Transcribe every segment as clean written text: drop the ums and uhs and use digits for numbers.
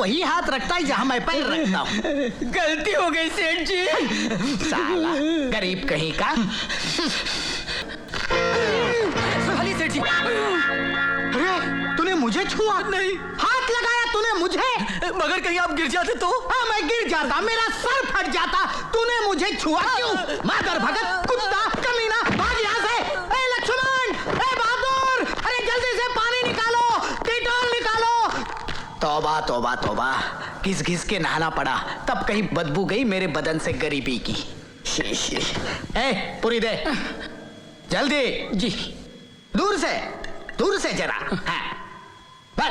वही हाथ रखता है जहां मैं पैर रखता हूँ। गलती हो गई सेठ जी। साला गरीब कहीं का। संभालिए सेठ जी। अरे तूने मुझे छुआ? नहीं। हाथ लगाया तूने मुझे? मगर कहीं आप गिर जाते तो? हाँ मैं गिर जाता, मेरा सर फट जाता। तूने मुझे छुआ क्यों? मादर भगत, कुत्ता, कमीना, भाग यहाँ से। ए लक्ष्मण, ए बहादुर, अरे जल्दी से पानी निकालो, डेटॉल निकालो। तौबा तौबा तौबा, घिस घिस के नहाना पड़ा, तब कहीं बदबू गई मेरे बदन से गरीबी की। शी। ए पूरी दे जल्दी। जी। दूर से जरा। हाँ।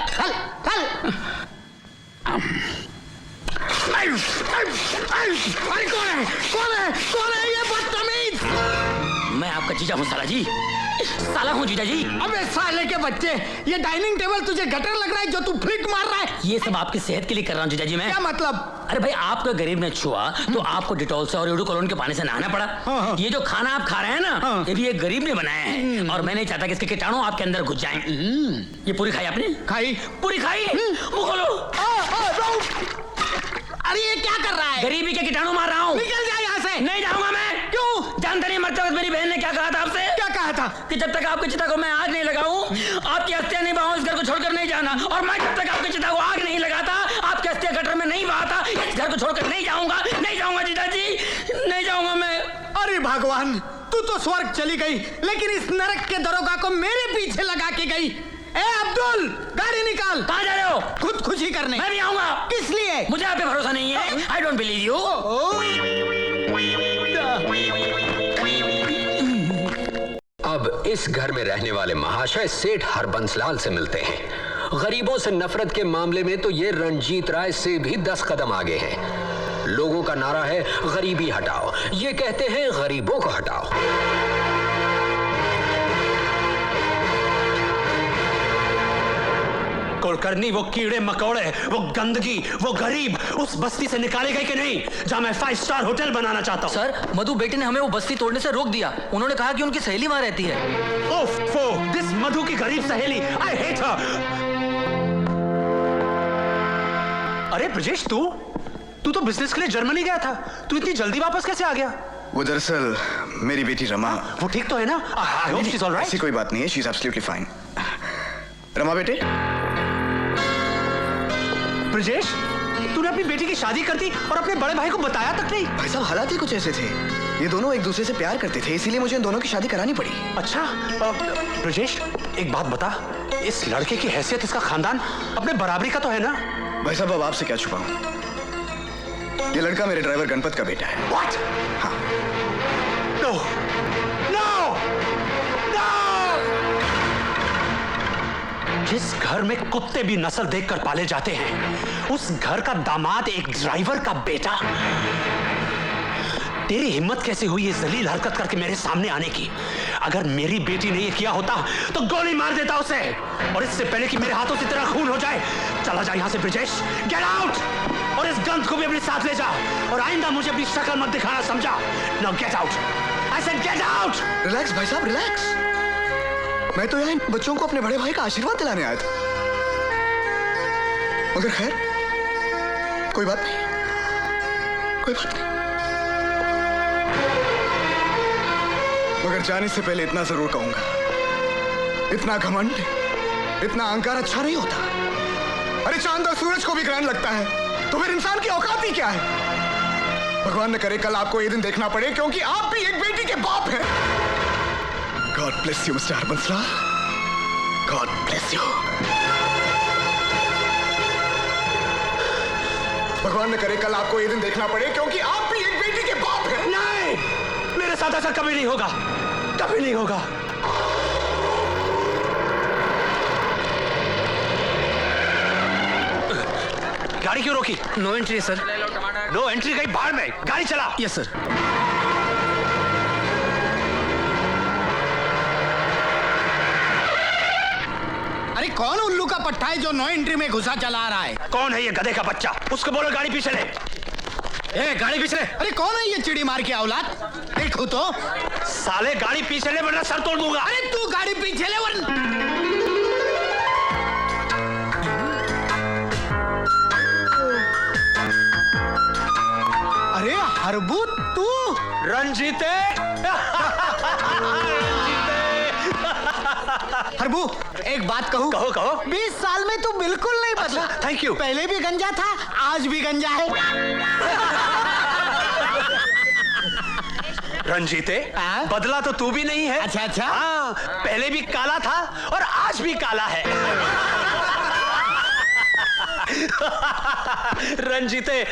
चल। अरे कौन है ये बदतमीज? मैं आपका जीजा हूँ साला जी। साला हूँ जीजा जी। अबे साले के बच्चे, ये डाइनिंग टेबल तुझे गटर लग रहा है जो तू फ्लिक मार रहा है? ये सब आपकी सेहत के लिए कर रहा हूँ जीजा जी मैं। क्या मतलब? अरे भाई आपका गरीब ने छुआ तो आपको डिटॉल से और यूडोकोलोन के पानी से नहाना पड़ा। हाँ। ये जो खाना आप खा रहे हैं ना, हाँ। ये भी एक गरीब ने बनाया है और मैं नहीं चाहता कि इसके कीटाणु आपके अंदर घुस जाएं। ये पूरी खाई आपने? खाई। पूरी खाई? मुंह खोलो। अरे ये क्या कर रहा है? गरीबी के कीटाणु मार रहा हूँ। निकल जा यहाँ से। नहीं जाऊंगा मैं। क्यों? जानते नहीं मरते वक्त मेरी बहन ने क्या कहा था आपसे? क्या कहा था? कि जब तक आपकी चिता को मैं आग नहीं लगाऊं, आपकी अस्थियां नहीं बहाऊं, इस घर को छोड़कर नहीं जाना। और मैं जब तक आपकी चिता को आग नहीं लगाता, आपकी अस्थियां गटर में नहीं बहाता, इस घर को छोड़कर नहीं जाऊंगा जीजा जी, नहीं जाऊंगा मैं। अरे भगवान, तू तो स्वर्ग चली गई, लेकिन इस नरक के दरोगा को मेरे पीछे लगा के गई। ए अब्दुल, गाड़ी निकाल। कहाँ जा रहे हो? खुदकुशी करने। मैं भी आऊंगा। किस लिए? मुझे आप पे भरोसा नहीं है। I don't believe you. अब इस घर में रहने वाले महाशय सेठ हरबंसलाल से मिलते हैं। गरीबों से नफरत के मामले में तो ये रणजीत राय से भी 10 कदम आगे हैं। लोगों का नारा है गरीबी हटाओ, ये कहते हैं गरीबों को हटाओ। कुलकर्णी, वो कीड़े मकोड़े, वो गंदगी, वो गरीब उस बस्ती से निकाले गए कि नहीं जहां मैं 5 स्टार होटल बनाना चाहता हूं? सर, मधु बेटे ने हमें वो बस्ती तोड़ने से रोक दिया। उन्होंने कहा कि उनकी सहेली वहां रहती है। ओफो, दिस मधु की गरीब सहेली, आई हेट हर। अरे ब्रजेश, तू तो बिजनेस के लिए जर्मनी गया था, तू इतनी जल्दी वापस कैसे आ गया? वो दरअसल मेरी बेटी रमा। वो ठीक तो है ना? I hope she is alright. ऐसी कोई बात नहीं है, she is absolutely fine. Rama बेटे। ब्रजेश, तूने अपनी बेटी की शादी कर दी और अपने बड़े भाई को बताया तक नहीं? भाई साहब, हालात ही कुछ ऐसे थे, ये दोनों एक दूसरे से प्यार करते थे, इसीलिए मुझे इन दोनों की शादी करानी पड़ी। अच्छा, ब्रजेश एक बात बता, इस लड़के की हैसियत, इसका खानदान अपने बराबरी का तो है ना? भाई साहब, अब आपसे क्या छुपाऊं, ये लड़का मेरे ड्राइवर गणपत का बेटा है। What? हाँ। No! No! No! जिस घर में कुत्ते भी नस्ल देखकर पाले जाते हैं, उस घर का दामाद एक ड्राइवर का बेटा। तेरी हिम्मत कैसे हुई ये जलील हरकत करके मेरे सामने आने की? अगर मेरी बेटी ने ये किया होता तो गोली मार देता उसे, और इससे पहले कि मेरे हाथों से तेरा खून हो जाए। चला जा यहां से ब्रजेश, गेट आउट। और इस गंध को भी अपने साथ ले जा, और आइंदा मुझे अपनी शक्ल मत दिखाना, समझा? Now get out, I said get out. Relax भाई साहब, रिलैक्स। मैं तो यहाँ इन बच्चों को अपने बड़े भाई का आशीर्वाद दिलाने आया था, मगर खैर कोई बात नहीं, कोई बात नहीं। मगर जाने से पहले इतना जरूर कहूंगा, इतना घमंड, इतना अहंकार अच्छा नहीं होता। अरे चांद और सूरज को भी ग्रहण लगता है, तो फिर इंसान की औकात ही क्या है? भगवान न करे कल आपको ये दिन देखना पड़े, क्योंकि आप भी एक बेटी के बाप हैं। God bless you mister Harbanslal, God bless you. भगवान न करे कल आपको ये दिन देखना पड़े, क्योंकि आप भी एक बेटी के बाप हैं। नहीं, मेरे साथ ऐसा कभी नहीं होगा, कभी नहीं होगा। गाड़ी क्यों रोकी? No entry sir. No entry गई बाहर में, गाड़ी चला। Yes sir. अरे कौन उल्लू का पट्टा है जो नो एंट्री में घुसा चला रहा है? कौन है ये गधे का बच्चा? उसको बोलो गाड़ी पीछे ले। ए, गाड़ी पीछे ले। अरे कौन है ये चिड़ी मार के औलाद? देखो तो। साले गाड़ी पीछे ले वरना सर तोड़ दूंगा। अरे तू गाड़ी पीछे ले वरना। हरबू तू? रंजीते हरबू एक बात कहूँ? कहो कहो। 20 साल में तू बिल्कुल नहीं बदला। अच्छा, थैंक यू। पहले भी गंजा था, आज भी गंजा है। रंजीते हाँ? बदला तो तू भी नहीं है। अच्छा अच्छा। हाँ, पहले भी काला था और आज भी काला है। रंजीते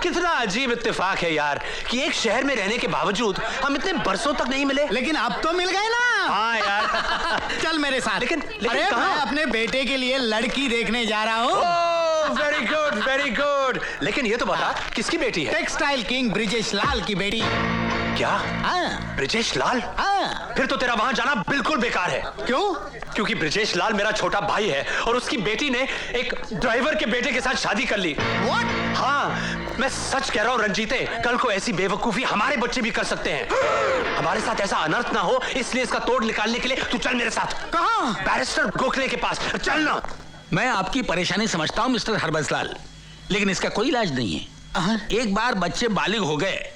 कितना अजीब इत्तेफाक है यार कि एक शहर में रहने के बावजूद हम इतने बरसों तक नहीं मिले। लेकिन अब तो मिल गए ना। हाँ यार। चल मेरे साथ। लेकिन अरे कहाँ? मैं अपने बेटे के लिए लड़की देखने जा रहा हूँ। Very good very good. लेकिन ये तो बता किसकी बेटी है? टेक्सटाइल किंग ब्रिजेश लाल की बेटी। क्या? हाँ ब्रिजेश लाल? हाँ। फिर तो तेरा वहां जाना बिल्कुल बेकार है। क्यों? क्योंकि ब्रिजेश लाल मेरा छोटा भाई है और उसकी बेटी ने एक ड्राइवर के बेटे के साथ शादी कर ली। What? हाँ, मैं सच कह रहा हूँ रंजीते, कल को ऐसी बेवकूफी हमारे बच्चे भी कर सकते हैं। हमारे साथ ऐसा अनर्थ ना हो, इसलिए इसका तोड़ निकालने के लिए तू चल मेरे साथ। कहाँ? बैरिस्टर गोखले के पास चल ना। मैं आपकी परेशानी समझता हूँ मिस्टर हरबंसलाल, लेकिन इसका कोई इलाज नहीं है। एक बार बच्चे बालिग हो गए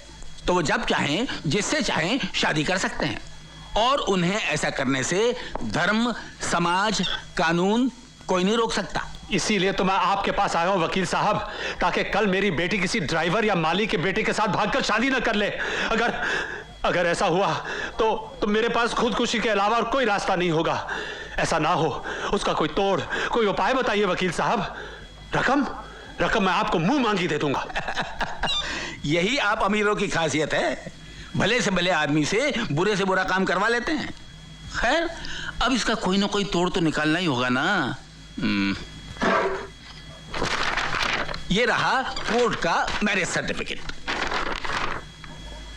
तो वो जब चाहें जिससे चाहें शादी कर सकते हैं और उन्हें ऐसा करने से धर्म, समाज, कानून कोई नहीं रोक सकता। इसीलिए तो मैं आपके पास आया हूँ वकील साहब, ताकि कल मेरी बेटी किसी ड्राइवर या माली के बेटे के साथ भागकर शादी न कर ले। अगर ऐसा हुआ तो मेरे पास खुदकुशी के अलावा और कोई रास्ता नहीं होगा। ऐसा ना हो, उसका कोई तोड़, कोई उपाय बताइए वकील साहब। रकम मैं आपको मुंह मांगी दे दूंगा। यही आप अमीरों की खासियत है, भले से भले आदमी से बुरे से बुरा काम करवा लेते हैं। खैर, अब इसका कोई ना कोई तोड़ तो निकालना ही होगा ना। ये रहा कोर्ट का मैरिज सर्टिफिकेट।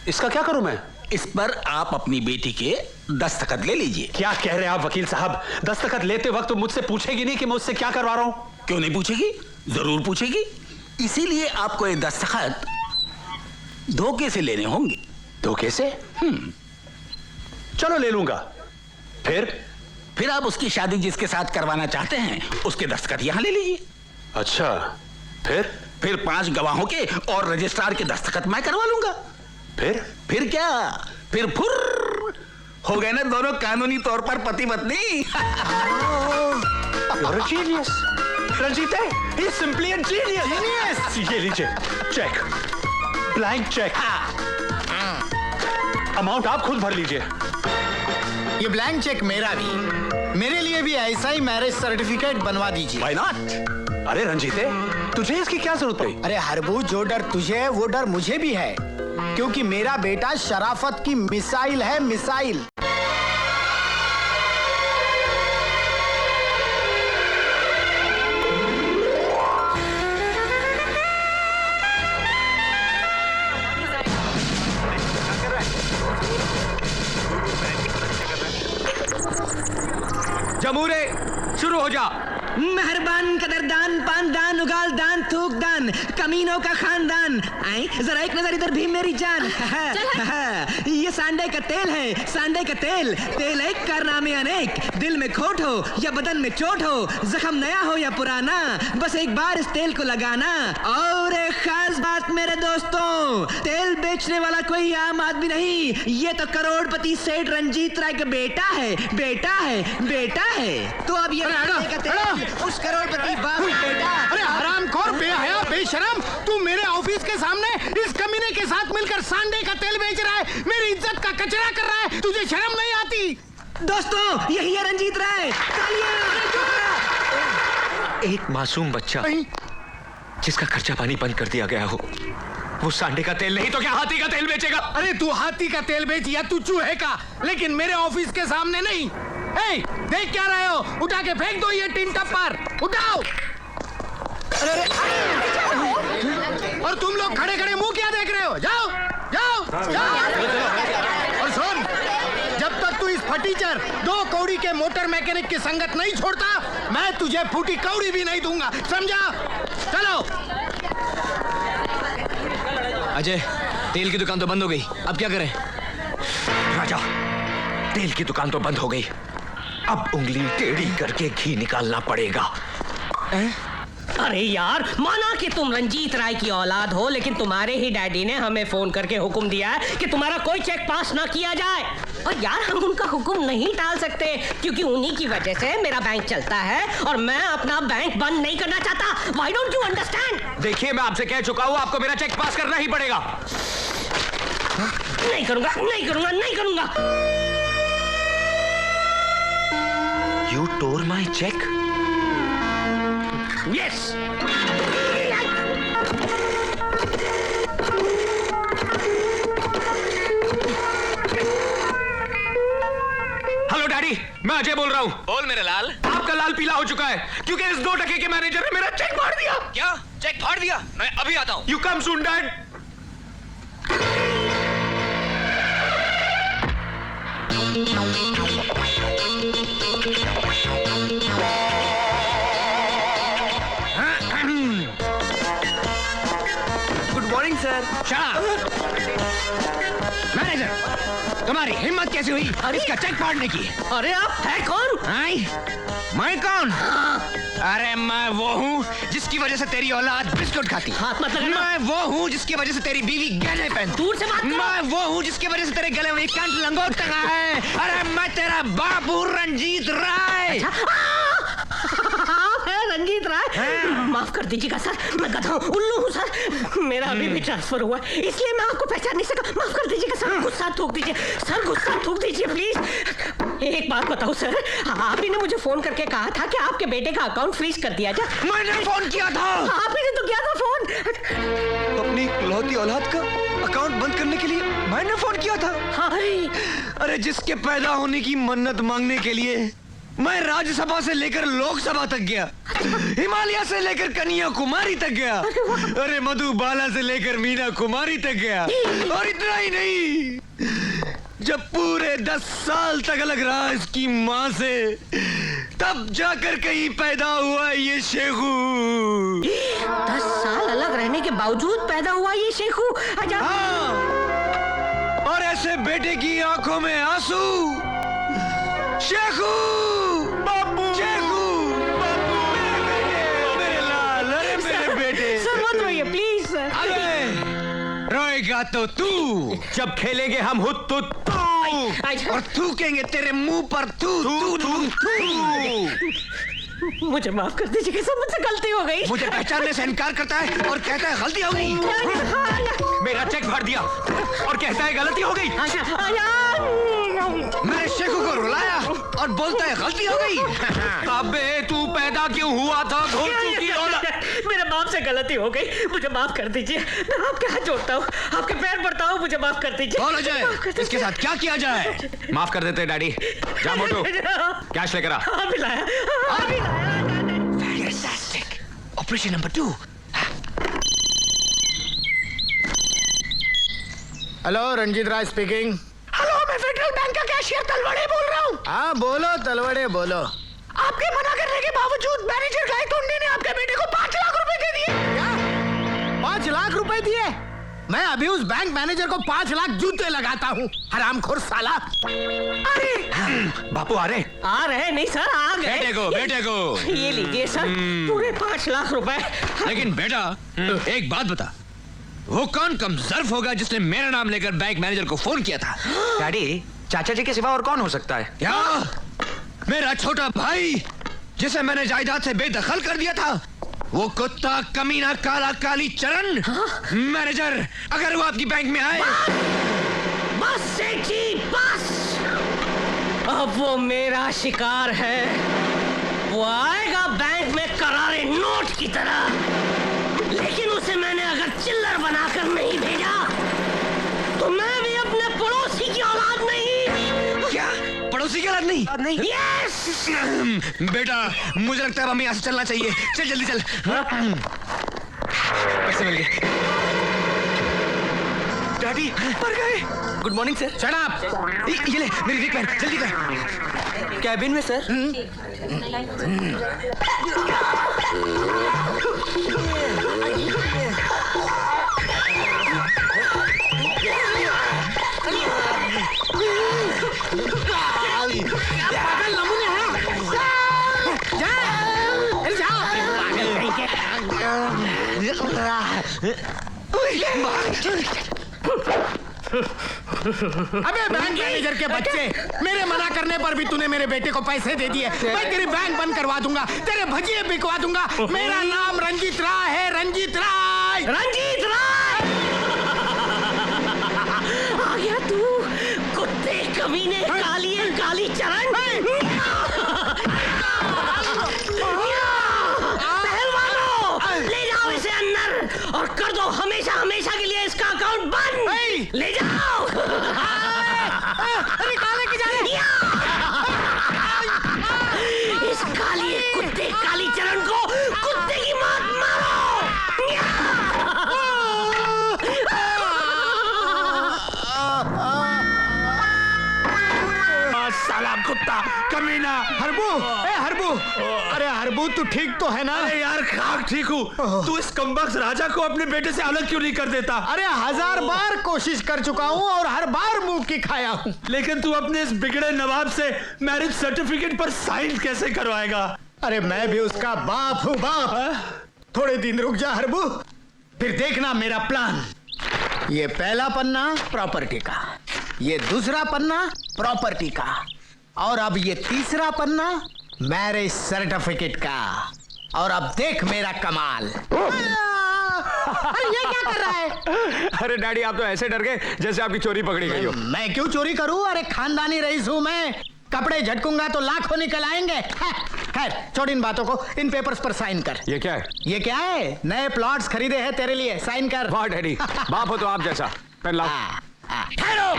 इसका क्या करूं मैं? इस पर आप अपनी बेटी के दस्तखत ले लीजिए। क्या कह रहे हैं आप वकील साहब? दस्तखत लेते वक्त मुझसे पूछेगी नहीं कि मैं उससे क्या करवा रहा हूं? क्यों नहीं पूछेगी? जरूर पूछेगी। इसीलिए आपको ये दस्तखत धोखे से लेने होंगे। धोखे से? चलो ले लूंगा। फिर आप उसकी शादी जिसके साथ करवाना चाहते हैं उसके दस्तखत यहां ले लीजिए। अच्छा, फिर 5 गवाहों के और रजिस्ट्रार के दस्तखत मैं करवा लूंगा। फिर क्या? फिर फुर्र हो गए ना दोनों कानूनी तौर पर पति पत्नी। You're a genius. रंजीते, he's simply a genius. ये लीजिए, चेक, ब्लैंक चेक। अमाउंट आप खुद भर लीजिए। ये ब्लैंक चेक मेरा भी। मेरे लिए भी ऐसा ही मैरिज सर्टिफिकेट बनवा दीजिए। Why not? अरे रंजीते, तुझे इसकी क्या जरूरत पड़ी? अरे हरबू, जो डर तुझे है वो डर मुझे भी है, क्योंकि मेरा बेटा शराफत की मिसाइल है, मिसाइल। जमूरे शुरू हो जा। मेहरबान, कदरदान, पानदान, उगाल दान, थूक दान, कमीनों का खानदान। आए जरा एक नजर इधर भी मेरी जान। ये सांडे का तेल है, सांडे का तेल। तेल एक, कारनामे अनेक। दिल में खोट हो या बदन में चोट हो, जख्म नया हो या पुराना, बस एक बार इस तेल को लगाना। और एक खास बात मेरे दोस्तों, तेल बेचने वाला कोई आम आदमी नहीं, ये तो करोड़पति सेठ रंजीत राय का बेटा है, बेटा है, बेटा है। तो अब ये उस करोड़पति बाप बेटा। अरे हरामखोर, बेहया, बेशरम, तू मेरे ऑफिस के सामने इस कमीने के साथ मिलकर सांडे का तेल बेच रहा है, मेरी इज्जत का कचरा कर रहा है। तुझे शर्म नहीं आती? दोस्तों, यही है रंजीत राय। एक मासूम बच्चा जिसका खर्चा पानी बंद कर दिया गया हो, वो सांडे का तेल नहीं तो क्या हाथी का तेल बेचेगा? अरे तू हाथी का तेल बेच या तू चूहे का, लेकिन मेरे ऑफिस के सामने नहीं। ए, देख क्या रहे हो? उठा के फेंक दो ये टिन टप्पर, उठाओ। अरे और तुम लोग खड़े खड़े मुंह क्या देख रहे हो? जाओ जाओ जाओ। और सुन, जब तक तू इस फटीचर 2 कौड़ी के मोटर मैकेनिक की संगत नहीं छोड़ता, मैं तुझे फूटी कौड़ी भी नहीं दूंगा, समझा? चलो। अजय, तेल की दुकान तो बंद हो गई, अब क्या करें? राजा, तेल की दुकान तो बंद हो गई, अब उंगली टेढ़ी करके घी निकालना पड़ेगा। अरे यार, माना कि तुम रंजीत राय की औलाद हो, लेकिन तुम्हारे ही डैडी ने हमें फोन करके हुक्म दिया है कि तुम्हारा कोई चेक पास ना किया जाए। और यार, हम उनका हुक्म नहीं टाल सकते, क्योंकि उन्हीं की वजह से मेरा बैंक चलता है और मैं अपना बैंक बंद नहीं करना चाहता। Why don't you understand? देखिए, मैं आपसे कह चुका हूँ, आपको मेरा चेक पास करना ही पड़ेगा। नहीं करूंगा, नहीं करूंगा, नहीं करूंगा। You tore my check? Yes. Hello daddy, मैं अजय बोल रहा हूँ। बोल मेरे लाल। आपका लाल पीला हो चुका है क्योंकि इस 2 टके के मैनेजर ने मेरा चेक फाड़ दिया। क्या चेक फाड़ दिया? मैं अभी आता हूँ। You come soon dad. Good morning sir. Manager, तुम्हारी हिम्मत कैसे हुई इसका चेक फाड़ने की? अरे आप है कौन? आई? मैं कौन? अरे मैं वो हूँ जिसकी वजह से तेरी औलाद बिस्कुट खाती। हाथ मत लगाना। मैं वो हूँ जिसकी वजह से तेरी बीवी गहने पहनती। दूर से बात करो। मैं वो हूँ जिसकी वजह से तेरे गले में कंठ लंगोट टंगा है। अरे मैं तेरा बाबू रंजीत राय। आप है रंजीत राय? माफ कर दीजिएगा सर, मैं गधा हूँ, उल्लू हूँ सर। मेरा अभी भी ट्रांसफर हुआ है, इसलिए मैं आपको पहचान नहीं सका। माफ कर दीजिएगा सर, गुस्सा थूक दीजिए सर, गुस्सा थूक दीजिए प्लीज। एक बात बताओ सर, आप ही ने मुझे फोन करके कहा था कि आपके बेटे का अकाउंट फ्रीज कर दिया जाए। मैंने फोन किया था। आप ही ने तो किया था फोन। अपनी इकलौती औलाद का अकाउंट बंद करने के लिए मैंने फोन किया था। हाय, अरे जिसके पैदा होने की मन्नत मांगने के लिए मैं राज्यसभा से लेकर लोकसभा तक गया, हिमालय से लेकर कन्याकुमारी तक गया, अरे मधुबाला से लेकर मीना कुमारी तक गया। और इतना ही नहीं, जब पूरे 10 साल तक अलग रहा इसकी माँ से, तब जाकर कहीं पैदा हुआ ये शेखू। 10 साल अलग रहने के बावजूद पैदा हुआ ये शेखू। हाँ, और ऐसे बेटे की आंखों में आंसू। शेखू, बाबू, शेखू, बाबू, मेरे लाल, अरे मेरे बेटे। सर मत रोइए प्लीज सर। अरे रोएगा तो तू, जब खेलेंगे हम हुत तू और थूकेंगे तेरे मुंह पर तू। मुझे माफ कर दीजिए सर, मुझसे गलती हो गई। मुझे पहचानने से इनकार करता है और कहता है गलती हो गई। मेरा चेक फाड़ दिया और कहता है गलती हो गई। मैंने शेखू को रुलाया और बोलता है गलती हो गई। अबे तू पैदा क्यों हुआ था? मेरे बाप से गलती हो गई, मुझे माफ कर दीजिए। मैं आपके हाथ जोड़ता हूँ, आपके पैर पड़ता हूँ, मुझे माफ कर दीजिए। बोलो जाए, इसके साथ क्या किया जाए? माफ कर देते डैडी। जा मोटू, कैश लेकर आ। आप ही लाया, आप ही लाया। Fantastic. Operation number 2. Hello, Ranjit Rai speaking. Hello, मैं फेडरल बैंक का कैशियर तलवड़े बोल रहा हूँ। हाँ बोलो तलवड़े बोलो। आपके मना करने के बावजूद मैनेजर गायतोंडे ने आपके बेटे को 5 लाख रुपए दे दिए। क्या? 5 लाख रुपए दिए? मैं अभी उस बैंक मैनेजर को 5 लाख जूते लगाता हूँ, हरामखोर साला। अरे बापू आ रहे? आ रहे नहीं सर, आ गए। बेटे को ये लीजिए सर, पूरे 5 लाख रुपए। लेकिन बेटा, एक बात बता, वो कौन कमजर्फ होगा जिसने मेरा नाम लेकर बैंक मैनेजर को फोन किया था? डैडी, चाचा जी के सिवा और कौन हो सकता है? क्या? मेरा छोटा भाई, जिसे मैंने जायदाद से बेदखल कर दिया था, वो कुत्ता कमीना काला काली चरण। मैनेजर, अगर वो आपकी बैंक में आए। बस सेठी बस, अब वो मेरा शिकार है। वो आएगा बैंक में करारे नोट की तरह, लेकिन उसे मैंने अगर चिल्लर बनाकर नहीं भेजा तो मैं भी अपने पड़ोसी की औलाद नहीं। क्या? पड़ोसी की औलाद नहीं? यस। बेटा, मुझे लगता है हमें यहाँ से चलना चाहिए। चल जल्दी चल। पैसे मिल गए। डैडी मर गए। Good morning sir. Shut up. ये ले मेरी रिक पहन, जल्दी कर। कैबिन में सर। अबे बैंक मैनेजर के बच्चे, मेरे मना करने पर भी तूने मेरे बेटे को पैसे दे दिए। मैं तेरी बैंक बंद करवा दूंगा, तेरे भजिए बिकवा दूंगा। मेरा नाम रंजीत राय है, रंजीत राय। रंजीत राय आ गया तू, कुत्ते कमीने, काली चरण। पहलवानों, ले जाओ इसे अंदर और कर दो हमेशा हमेशा के लिए इसका अकाउंट बंद। ले जाओ। अरे काले की जाने। इस कुत्ते काली चरण को कुत्ते की मौत मारो। साला कुत्ता कमीना। हरबू, ए हरबू, अरे हरबू तू ठीक तो है ना? अरे यार खाक ठीक हूँ। तू इस कमबख्त राजा को अपने बेटे से अलग क्यों नहीं कर देता? अरे 1000 बार कोशिश कर चुका हूँ और हर बार मुंह की खाया हूँ। लेकिन तू अपने इस बिगड़े नवाब से मैरिज सर्टिफिकेट पर साइन कैसे करवाएगा? अरे मैं भी उसका बाप हूँ, बाप। थोड़े दिन रुक जा हरबू, फिर देखना मेरा प्लान। ये पहला पन्ना प्रॉपर्टी का, ये दूसरा पन्ना प्रॉपर्टी का, और अब ये तीसरा पन्ना मैरिज सर्टिफिकेट का। और अब देख मेरा कमाल। अरे ये क्या कर रहा है? अरे डैडी आप तो ऐसे डर गए जैसे आपकी चोरी पकड़ी गई हो। मैं क्यों चोरी करूं? अरे खानदानी रईस हूं मैं। कपड़े झटकूंगा तो लाखों निकल आएंगे। खैर छोड़ इन बातों को, इन पेपर्स पर साइन कर। ये क्या है? ये क्या है? नए प्लॉट्स खरीदे हैं तेरे लिए, साइन कर। वाह डैडी, बाप हो तो आप जैसा। पेन लाओ। ठहरो,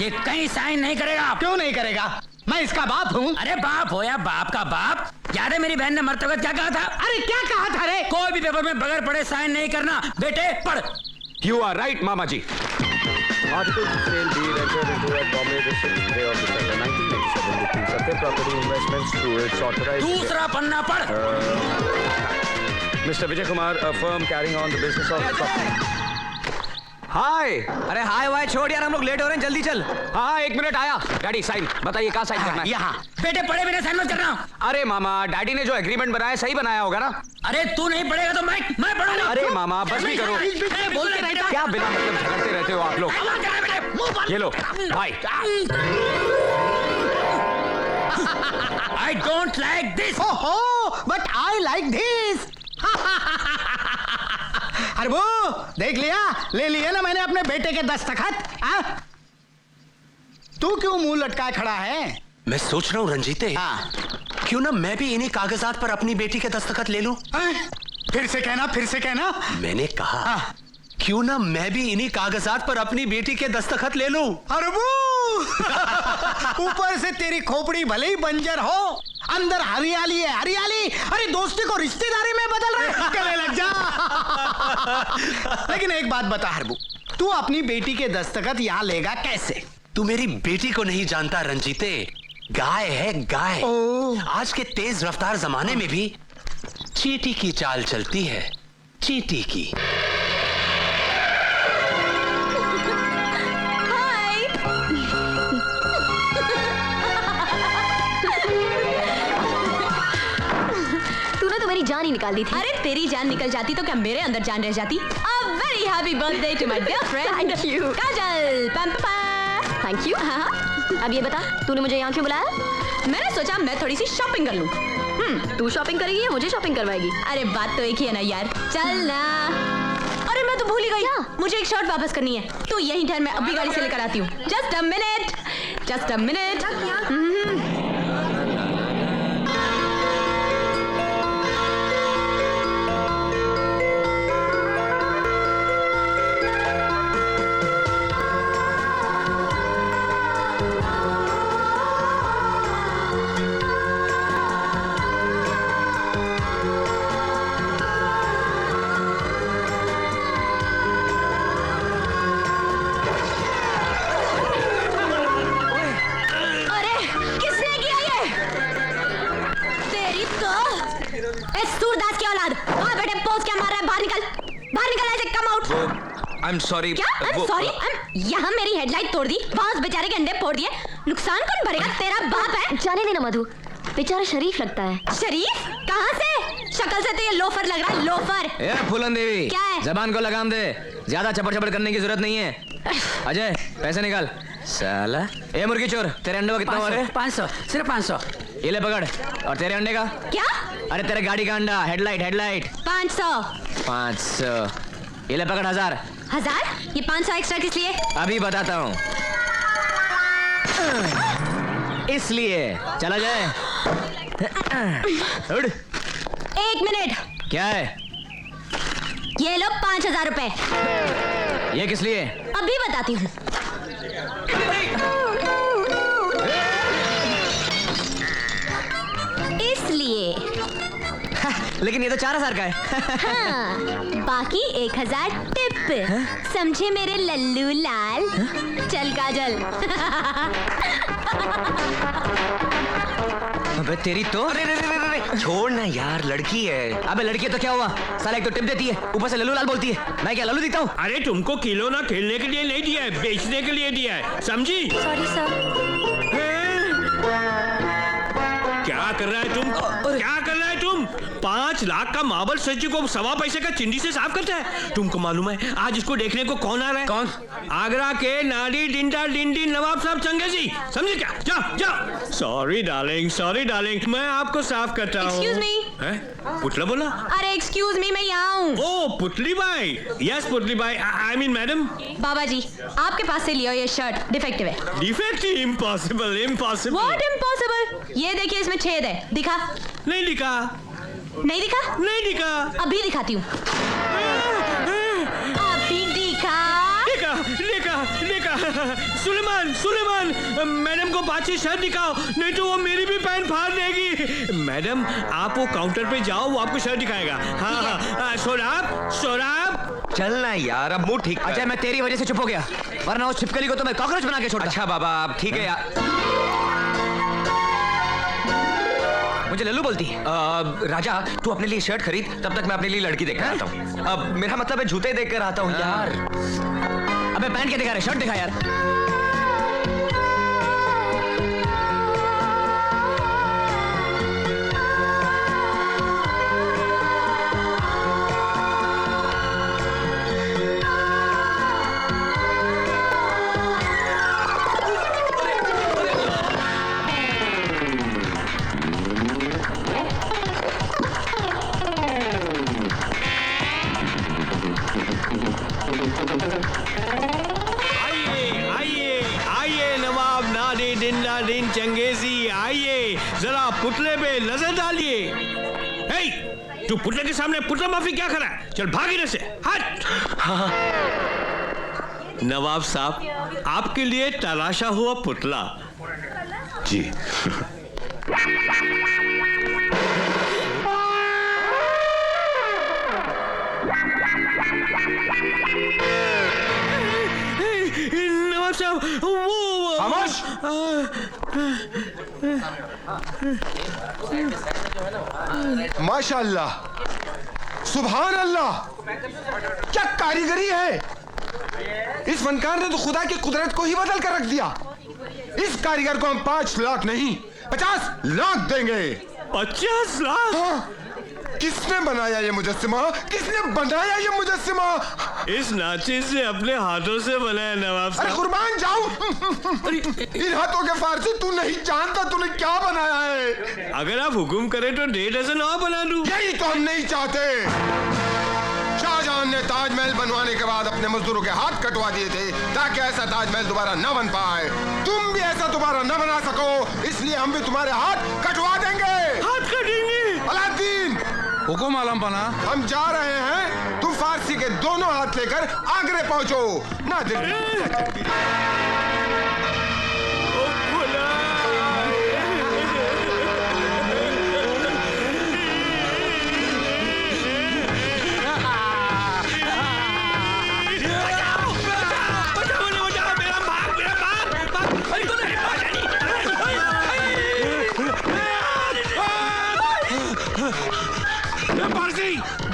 ये कहीं साइन नहीं करेगा। क्यों नहीं करेगा? मैं इसका बाप हूँ। अरे बाप हो या बाप का बाप, याद है मेरी बहन ने मरते वक्त क्या कहा था? अरे क्या कहा था रे? कोई भी पेपर में बगैर पढ़े साइन नहीं करना। बेटे पढ़। यू आर राइट मामा जी। Article to sale deed entered into at Bombay the 6th day of December 1987 between Satya Property Investments through its authorized... दूसरा पन्ना पढ़। Mr. Vijay Kumar, a firm carrying on the business of... हाय। अरे हाय वाय छोड़ यार, हम लोग late हो रहे हैं, जल्दी चल। हाँ 1 मिनट आया। डैडी साइन बताइए, कहाँ साइन करना है? यहाँ। बेटे पढ़े बिना साइन मत करना। अरे मामा, डैडी ने जो एग्रीमेंट बनाया सही बनाया होगा ना? अरे तू नहीं पढ़ेगा तो मैं पढ़ूंगा। अरे मामा बस भी करो। बोलते रहता क्या बिना मतलब झगड़ते रहते हो आप लोग? ये लो भाई। I don't like this. ओहो, but I like this. Harbu देख लिया, ले लिए ना मैंने अपने बेटे के दस्तखत। तू क्यों मुंह लटकाए खड़ा है? मैं सोच रहा हूँ रंजीते, क्यों ना मैं भी इन्हीं कागजात पर अपनी बेटी के दस्तखत ले लूं? फिर से कहना। मैंने कहा क्यों ना मैं भी इन्हीं कागजात पर अपनी बेटी के दस्तखत ले लूं? हरबू ऊपर से तेरी खोपड़ी भले ही बंजर हो, अंदर हरियाली है, हरियाली। अरे दोस्ती को रिश्तेदारी में बदल रहे, गले लग जा। लेकिन एक बात बता हरबू, तू अपनी बेटी के दस्तखत यहाँ लेगा कैसे? तू मेरी बेटी को नहीं जानता रंजीते, गाय है गाय। आज के तेज रफ्तार जमाने में भी चींटी की चाल चलती है, चींटी की। जान ही निकाल दी थी। अरे तेरी जान निकल जाती तो क्या मेरे अंदर जान रह जाती? A very happy birthday to my dear friend. Thank you. Kajal, Thank you. हाँ। अब ये बता, तूने मुझे यहाँ क्यों बुलाया? मैंने सोचा मैं थोड़ी सी शॉपिंग कर लूँ। तू शॉपिंग करेगी या मुझे शॉपिंग करवाएगी? अरे बात तो एक ही है ना यार, चल ना। अरे मैं तो भूल ही गई, मुझे एक शर्ट वापस करनी है। तू यहीं ठहर, मैं अभी गाड़ी से लेकर आती हूँ। Just a minute. सूरदास की औलाद, वहाँ बेटे पोज क्या मार रहा है? बाहर निकल ऐसे, कम आउट। I'm sorry. क्या? I'm sorry? यहाँ मेरी हेडलाइट तोड़ दी, वहाँ उस बेचारे के अंडे फोड़ दिए। नुकसान कौन भरेगा? तेरा बाप है। जाने देना मधु, बेचारा शरीफ लगता है। शरीफ? कहाँ से? शक्ल से तो ये लोफर लग रहा है, लोफर। ए फूलन देवी, क्या है? जबान को लगाम दे, ज्यादा चपड़ चपड़ करने की जरूरत नहीं है। अजय पैसे निकाल। साला ए मुर्गी चोर, तेरे अंडे का कितना हुआ रे? 500, सिर्फ 500। ये ले पकड़। और तेरे अंडे का? क्या? अरे तेरे गाड़ी का अंडा, हेडलाइट। 500। ये ले पकड़ 1000। 1000? ये 500 एक्स्ट्रा किस लिए? अभी बताता हूँ। इसलिए चला जाए। उड़। 1 मिनट। क्या है? ये लो 5000 रुपए। ये किस लिए? अभी बताती हूँ। इसलिए। लेकिन ये तो 4000 का है। हाँ, बाकी 1000 टिप। समझे मेरे लल्लू लाल? चल काजल। अबे तेरी तो। छोड़ ना यार, लड़की है। अबे लड़की है तो क्या हुआ? साला एक तो टिप देती है, ऊपर से लल्लू लाल बोलती है। मैं क्या लल्लू दिखता हूँ? अरे तुमको खिलौना खेलने के लिए नहीं दिया है, बेचने के लिए दिया है, समझी? Sorry sir. क्या कर रहा है तुम? क्या कर रहा है तुम? 5 लाख का मार्बल स्टैच्यू को 1.25 पैसे का चिंडी से साफ करता है? तुमको मालूम है आज इसको देखने को कौन आ रहा है? कौन? आगरा के नाडी डिंडा डिंडी नवाब साहब चंगेजी, समझे क्या? जाओ जाओ। सॉरी डार्लिंग, मैं आपको साफ करता हूँ। Excuse me? पुतला बोला? अरे एक्सक्यूज मी, मैं यहाँ हूँ। ओ Putli Bai. Yes Putli Bai, I mean madam. बाबा जी, आपके पास से लियो, ये शर्ट डिफेक्टिव है। डिफेक्टिव? इम्पॉसिबल। What impossible? ये देखिए, इसमें छेद है। दिखा? नहीं दिखा। नहीं दिखा? नहीं दिखा। अभी दिखाती हूँ। अभी दिखा। देखा। सुलेमान, मैडम को बातचीत शर्ट दिखाओ, नहीं तो वो मेरी भी पैंट फाड़ देगी। मैडम आप वो काउंटर पे जाओ, वो आपको शर्ट दिखाएगा। हाँ, सोराब। चलना यार, अब मुंह ठीक कर। अजय मैं तेरी वजह से चुप हो गया, वरना उस छिपकली को तो मैं कॉकरोच बना के छोड़ता। अच्छा बाबा, आप ठीक है यार। मुझे लल्लू बोलती है। राजा तू अपने लिए शर्ट खरीद, तब तक मैं अपने लिए लड़की देखकर आता हूँ। अब मेरा मतलब है जूते देखकर आता हूँ यार। अबे पैंट क्या दिखा रहे, शर्ट दिखा यार। दिन चंगेजी, आइए जरा पुतले पे नजर डालिए। तू पुतले के सामने पुतला माफी क्या कर रहा है? चल भाग इधर से, हट। नवाब साहब, आपके लिए तराशा हुआ पुतला। जी। नवाब साहब, वो खामोश। माशाअल्लाह, सुभान अल्लाह, क्या कारीगरी है। इस फनकार ने तो खुदा की कुदरत को ही बदल कर रख दिया। इस कारीगर को हम 5 लाख नहीं 50 लाख देंगे। 50 लाख? हाँ। किसने बनाया ये मुजस्सिमा? इस नाचिज से अपने हाथों से बनाया नवाब साहब। अरे कुर्बान जाऊं। इन हाथों के फारसी तू नहीं जानता तूने क्या बनाया है। अगर आप हुक्म करें तो 1.5 डज़न और बना दूं। यही तो हम नहीं चाहते। शाहजहां ने ताजमहल बनवाने के बाद अपने मजदूरों के हाथ कटवा दिए थे ताकि ऐसा ताजमहल दोबारा न बन पाए। तुम भी ऐसा दोबारा न बना सको, इसलिए हम भी तुम्हारे हाथ कटवा देंगे। हाथ कटेंगे? अलादीन, हुकुम आलम पना। हम जा रहे हैं, तुम फारसी के दोनों हाथ लेकर आगरे पहुंचो। ना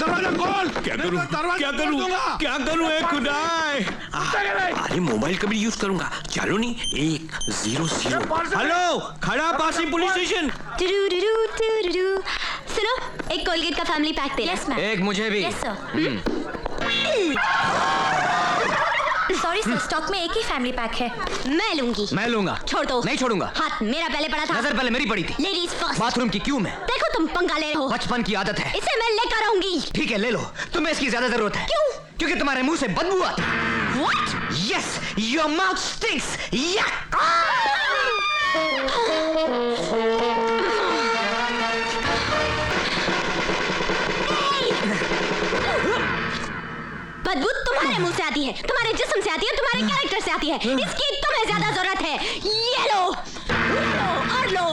दरवाजा खोल। क्या करूं खुदाए। अरे मोबाइल का भी यूज करूंगा। चलो नहीं, 100। हेलो, खड़ा पासी पुलिस स्टेशन। सुनो, एक कोलगेट का फैमिली पैक देना। Yes ma'am. एक मुझे भी। Yes sir. Sorry sir, stock में एक ही फैमिली पैक है। मैं लूंगी। मैं लूंगा। छोड़ दो। नहीं छोड़ूंगा। हाथ मेरा पहले पड़ा था। नजर पहले मेरी पड़ी थी। Ladies first. बाथरूम की क्यों मैं? देखो तुम पंगा ले रहे हो। बचपन की आदत है। इसे मैं लेकर आऊंगी। ठीक है ले लो, तुम्हें इसकी ज्यादा जरूरत है। क्यों? क्योंकि तुम्हारे मुंह से बदबू आती है। What? Yes, your mouth stinks. Yuck. बदबू तुम्हारे मुंह से आती है, तुम्हारे जिस्म से आती है, तुम्हारे कैरेक्टर से आती है। इसकी तुम्हें ज्यादा जरूरत है। ये लो और लो।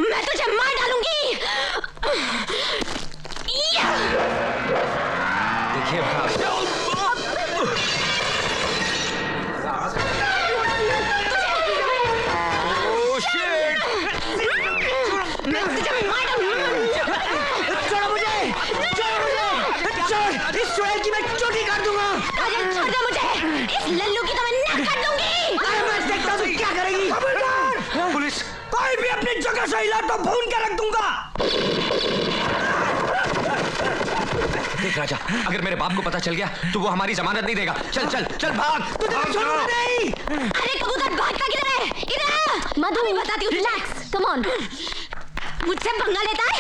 मैं तुझे मार डालूंगी। देखिए मैं तुझे मार डालूंगी। छोड़ो मुझे, छोड़ो मुझे, छोड़, इस चुड़ैल की मैं चोटी काट दूंगा। काजल छोड़ दे मुझे, इस लल्लू की तो मैं नाक काट दूंगी। अरे मैं देखता हूँ क्या करेगी। पुलिस कोई भी अपनी जगह से हिला तो भून के रख दूंगा। देख राजा, अगर मेरे बाप को पता चल गया तो वो हमारी जमानत नहीं देगा। चल चल चल भाग। तुझे मैं छोड़ूंगा नहीं। अरे कबूतर भाग का किधर है? इधर। मधु मैं बताती हूँ। Relax, come on. मुझसे पंगा लेता है?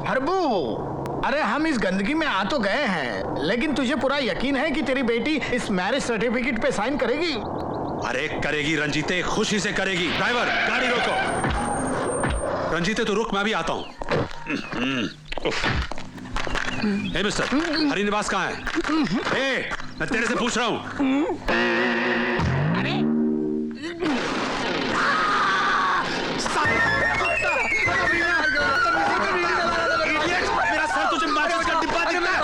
हरबू, अरे हम इस गंदगी में आ तो गए हैं, लेकिन तुझे पूरा यकीन है कि तेरी बेटी इस मैरिज सर्टिफिकेट पे साइन करेगी? अरे करेगी रंजीते, खुशी से करेगी। ड्राइवर गाड़ी रोको। रंजीते तो रुक, मैं भी आता हूँ। ए मिस्टर, हरिनिवास कहाँ है? ए, मैं तेरे से पूछ रहा हूँ। मेरा सर तुझे माचिस का डिब्बा दिखता है।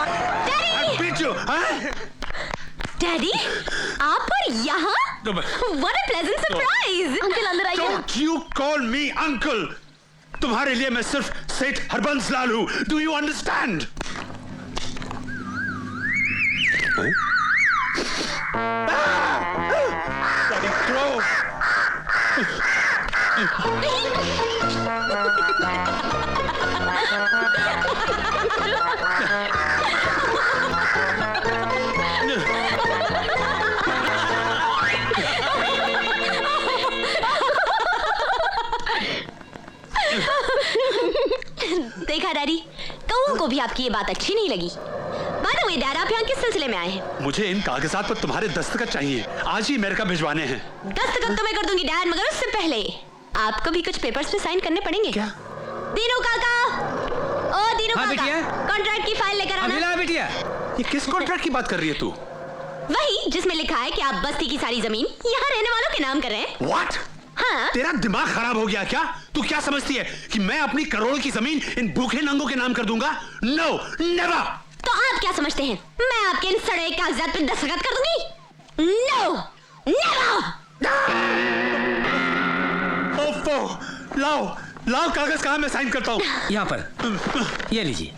डैडी, आप और यहाँ? What a pleasant surprise! Uncle अंदर आइए। Don't you call me uncle? तुम्हारे लिए मैं सिर्फ सेठ हरबंस लाल हूँ। Do you understand? Bloody crow! देखा डैडी, कौओं को भी आपकी ये बात अच्छी नहीं लगी। बाय द वे डैड, आप यहाँ किस सिलसिले में आए हैं? मुझे इन कागजात पर तुम्हारे दस्तखत चाहिए। आज ही अमेरिका भिजवाने हैं। दस्तखत तो मैं कर दूंगी डैड, मगर उससे पहले आपको भी कुछ पेपर्स पे साइन करने पड़ेंगे। क्या? दीनू काका, ओ दीनू हाँ, काका, बिटिया? कॉन्ट्रैक्ट की फाइल लेकर आना। अभिला बिटिया, ये किस कॉन्ट्रैक्ट की बात कर रही है तू? वही जिसमें लिखा है कि आप बस्ती की सारी जमीन यहाँ रहने वालों के नाम कर रहे हैं। What? हाँ। तेरा दिमाग खराब हो गया क्या? तू क्या समझती है कि मैं अपनी करोड़ों की जमीन इन भूखे नंगों के नाम कर दूंगा? No, never! तो आप क्या समझते हैं? मैं आपके इन सड़े कागजात पर दस्तखत कर दूंगी? No, never! ओफो, लाओ कागज कहाँ, मैं साइन करता हूँ। यहाँ पर, ये लीजिए।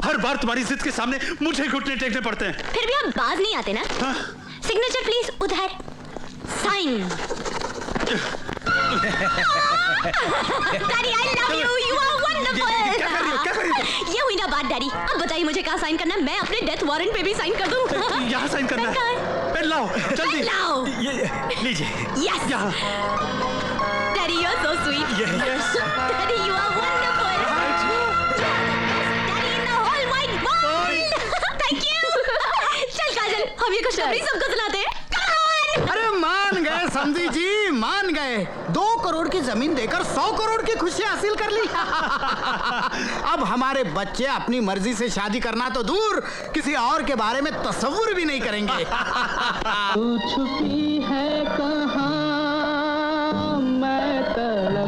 हर बार तुम्हारी जिद के सामने मुझे घुटने टेकने पड़ते हैं। फिर भी आप बाज नहीं आते ना? सिग्नेचर प्लीज, उधर। Sign. Daddy, I love you. You are wonderful. क्या कर रही हो? ये हुई ना बात डैडी। अब बताइए मुझे कहाँ साइन करना है? मैं अपने डेथ वारंट पे भी साइन कर दूँ। यहाँ साइन करना है। पेन लाओ, जल्दी। पेन लाओ। लीजिए। Yes. यहाँ। Daddy, you're so sweet. Yes. Daddy, you are wonderful. Daddy in the whole wide world. Thank you. चल काजल, हम ये खुशखबरी सबको सुनाते हैं। अरे मान गए समझी जी, मान गए। 2 करोड़ की जमीन देकर 100 करोड़ की खुशी हासिल कर ली। अब हमारे बच्चे अपनी मर्जी से शादी करना तो दूर, किसी और के बारे में तसव्वुर भी नहीं करेंगे। छुपी है कहाँ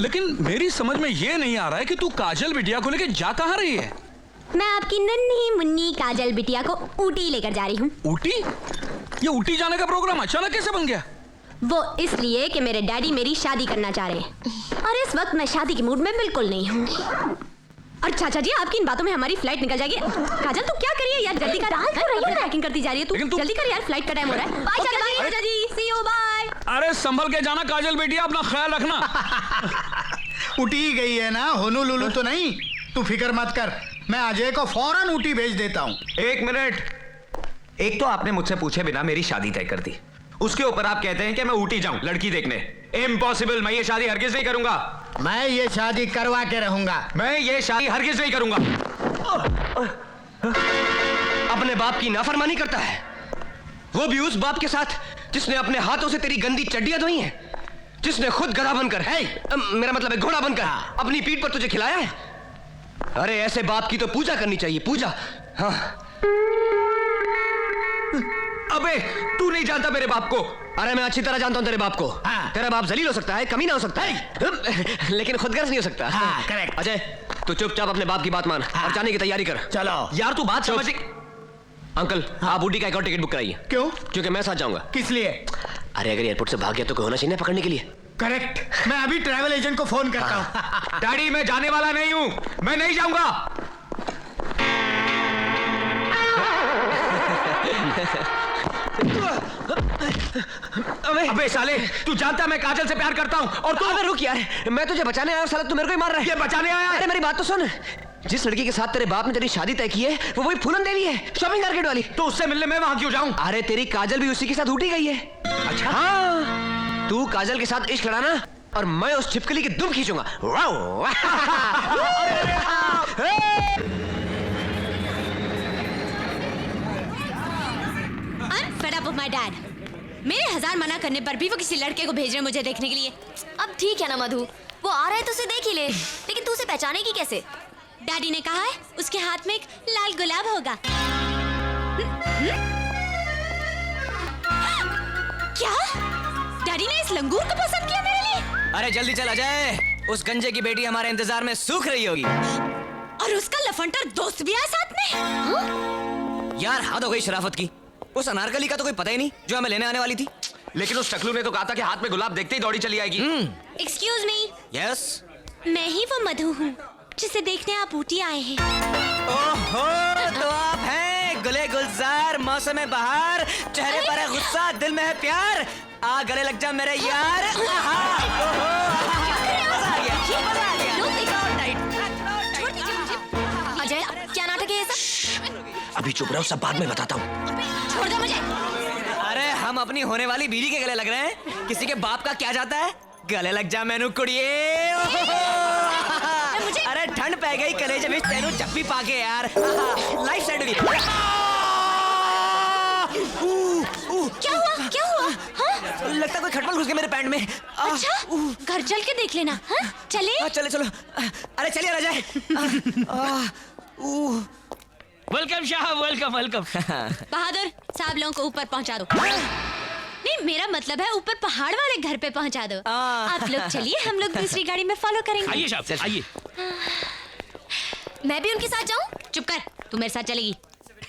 लेकिन मेरी समझ में ये नहीं आ रहा है कि तू काजल बिटिया को लेके जा कहाँ रही है? मैं आपकी नन्ही मुन्नी काजल बिटिया को ऊटी लेकर जा रही हूँ। ऊटी? ये ऊटी जाने का प्रोग्राम अचानक कैसे बन गया? वो इसलिए कि मेरे डैडी मेरी शादी करना चाह रहे हैं और इस वक्त मैं शादी के मूड में बिल्कुल नहीं हूँ। और चाचा जी, आपकी इन बातों में हमारी फ्लाइट निकल जाएगी। काजल तू क्या करिए यार, जल्दी कर। पैकिंग करती जा रही है तू, जल्दी कर यार, फ्लाइट का टाइम हो रहा है। बाय चाचा जी, सी यू, बाय। अरे संभल के जाना काजल बेटिया, अपना ख्याल रखना। उठी गई है ना, होनूलुलु तो नहीं। तू फिक्र मत कर, मैं अजय को फौरन ऊटी भेज देता हूँ। एक मिनट, एक तो आपने मुझसे पूछे बिना मेरी शादी तय कर दी, उसके ऊपर आप कहते हैं कि मैं ऊटी जाऊं लड़की देखने। इम्पॉसिबल, मैं ये शादी हरगिज नहीं करूंगा। मैं ये शादी करवा के रहूंगा। मैं ये शादी हरगिज नहीं करूंगा। अपने बाप की नाफरमानी करता है, वो भी उस बाप के साथ जिसने अपने हाथों से तेरी गंदी चड्डियां धोई हैं, जिसने खुद गधा बनकर, मेरा मतलब है घोड़ा बनकर, अपनी पीठ पर तुझे खिलाया है। अरे ऐसे बाप की तो पूजा करनी चाहिए, पूजा। हाँ। अबे तू नहीं जानता मेरे बाप को। अरे मैं अच्छी तरह जानता हूं तेरे बाप को। हाँ। तेरा बाप जलील हो सकता है, कमीना हो सकता है, लेकिन खुदगर्ज नहीं हो सकता। हाँ, करेक्ट। अजय, तू चुपचाप अपने बाप की बात मान। हाँ। और जाने की तैयारी कर। चलो यार, तू बात समझ। अंकल, आप ऊटी का एक और टिकट बुक कराइए। क्यों? क्योंकि मैं साथ जाऊंगा। किस लिए? अरे अगर एयरपोर्ट से भाग गया तो कोई होना चाहिए ना पकड़ने के लिए। करेक्ट, मैं अभी ट्रैवल एजेंट को फोन करता हूँ। डैडी, मैं जाने वाला नहीं हूं, मैं नहीं जाऊंगा। अबे साले, तू जानता है मैं काजल से प्यार करता हूं और तू। अबे रुक यार, मैं तुझे बचाने आया, साला तू मेरे को ही मार रहा है। ये बचाने आया? अरे मेरी बात तो सुन, जिस लड़की के साथ तेरे बाप ने तेरी शादी तय की है वो वही फूलन देवी है, शॉपिंग मार्केट वाली। तो उससे मिलने मैं वहां क्यों जाऊं? अरे तेरी काजल भी उसी के साथ उठी गई है। अच्छा? हाँ, तू काजल के साथ इश्क लड़ाना और मैं उस छिपकली की दुम खींचूंगा। I'm fed up of my dad. मेरे 1000 मना करने पर भी वो किसी लड़के को भेज रहे मुझे देखने के लिए। अब ठीक है ना मधु, वो आ रहा है तो उसे देख ही ले, लेकिन तू उसे पहचानेगी कैसे? डैडी ने कहा है उसके हाथ में एक लाल गुलाब होगा। क्या? डैडी ने इस लंगूर को पसंद किया मेरे लिए? अरे जल्दी चल अजय, उस गंजे की बेटी हमारे इंतजार में सूख रही होगी। और उसका लफंटर दोस्त भी है साथ में। यार हद हो गई शराफत की। उस अनारकली का तो कोई पता ही नहीं जो हमें लेने आने वाली थी। लेकिन उस टकलू ने तो कहा था कि हाथ में गुलाब देखते ही दौड़ी चली आएगी। Excuse me. यस, मैं ही वो मधु हूँ जिसे देखने आप ऊटी आए हैं। ओहो, तो आप हैं गुले गुलजार, मौसम बहार, चेहरे पर है गुस्सा, दिल में है प्यार। आ गले लग जा मेरे यार। अजय, क्या नाटक है ये सब? अभी चुप रहो, सब बाद में बताता हूँ। छोड़ दो मुझे। अरे हम अपनी होने वाली बीवी के गले लग रहे हैं, किसी के बाप का क्या जाता है? गले लग जा मैनू कुड़िए। अरे ठंड पै गई कलेजे में तेनू चप्पी पाके यार। लाइफ सेट होगी। क्या हुआ? क्या हुआ? हाँ? लगता कोई खटमल घुस गया मेरे पैंट में। अच्छा, घर चल के देख लेना। हाँ? चले? चले चलो। अरे चलिए राजा। वेलकम साहब, वेलकम वेलकम। बहादुर साहब लोगों को ऊपर पहुंचा दो। नहीं, मेरा मतलब है ऊपर पहाड़ वाले घर पे पहुंचा दो। आप लोग चलिए, हम लोग दूसरी गाड़ी में फॉलो करेंगे। आइए साहब, आइए। मैं भी उनके साथ जाऊं? चुप कर, तू मेरे साथ चलेगी।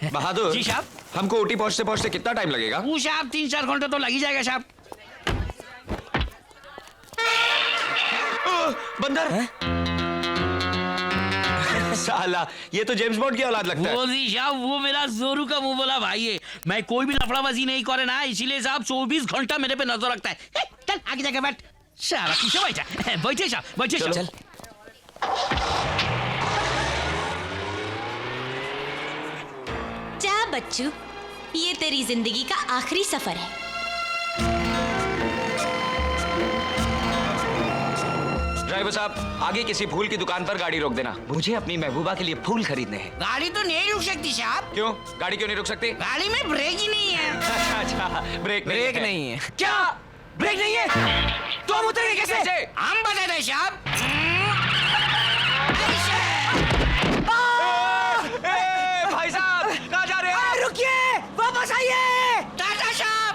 बहादुर जी साहब। हमको ऊटी पहुंचते पहुंचते कितना टाइम लगेगा? वो साहब 3-4 घंटे तो लग ही जाएगा साहब। बंदर। साला, ये तो जेम्स बॉन्ड की औलाद लगता है। वो जी साहब, वो मेरा जोरू का मुंह बोला भाई है। मैं कोई भी लफड़ाबाजी नहीं करे ना, इसीलिए साहब 24 घंटा मेरे पे नजर रखता है। चल आगे जाके बैठ। सारा पीछे बैठा। बैठे साहब, बैठे साहब। जा बच्चू, ये तेरी जिंदगी का आखिरी सफर है। ड्राइवर साहब, आगे किसी फूल की दुकान पर गाड़ी रोक देना, मुझे अपनी महबूबा के लिए फूल खरीदने हैं। गाड़ी तो नहीं रुक सकती साहब। क्यों? गाड़ी क्यों नहीं रुक सकती? गाड़ी में ब्रेक ही नहीं है। अच्छा, ब्रेक नहीं है। क्या ब्रेक नहीं है? तो हम उतरेंगे कैसे? हम बता दें साहब। भाई साहब, कहाँ जा रहे हैं? रुकिए, वापस आइए। टाटा साहब।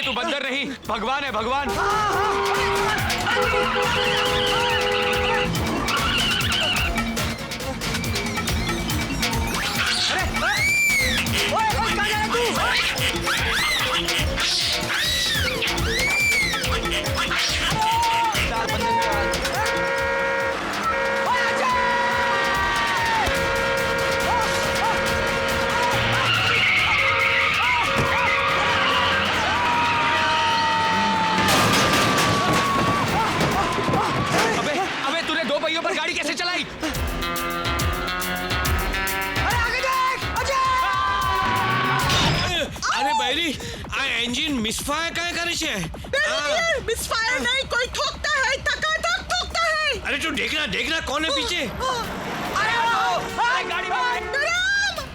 अबे तू बंदर नहीं, भगवान है भगवान। गाड़ी कैसे चलाई? अरे बैरी आ इंजन मिसफायर काय करे छे? मिसफायर नहीं, कोई ठोकता है, टकाटक ठोकता है। अरे तू देखना देखना कौन है पीछे? अरे गाड़ी में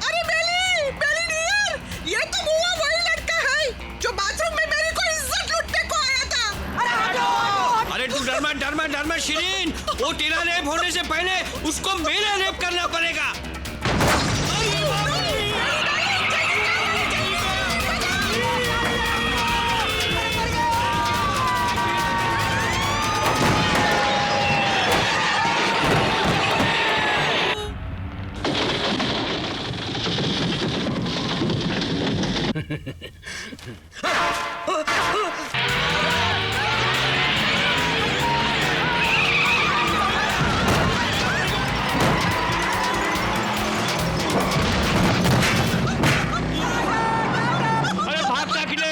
अरे बेली डियर, ये तो हुआ वही लड़का है जो बाथरूम में मेरी को इज्जत लूटने को आया था। अरे तू डरमा शिरीन, वो तेरा रेप होने से पहले उसको मेरा रेप करना पड़ेगा।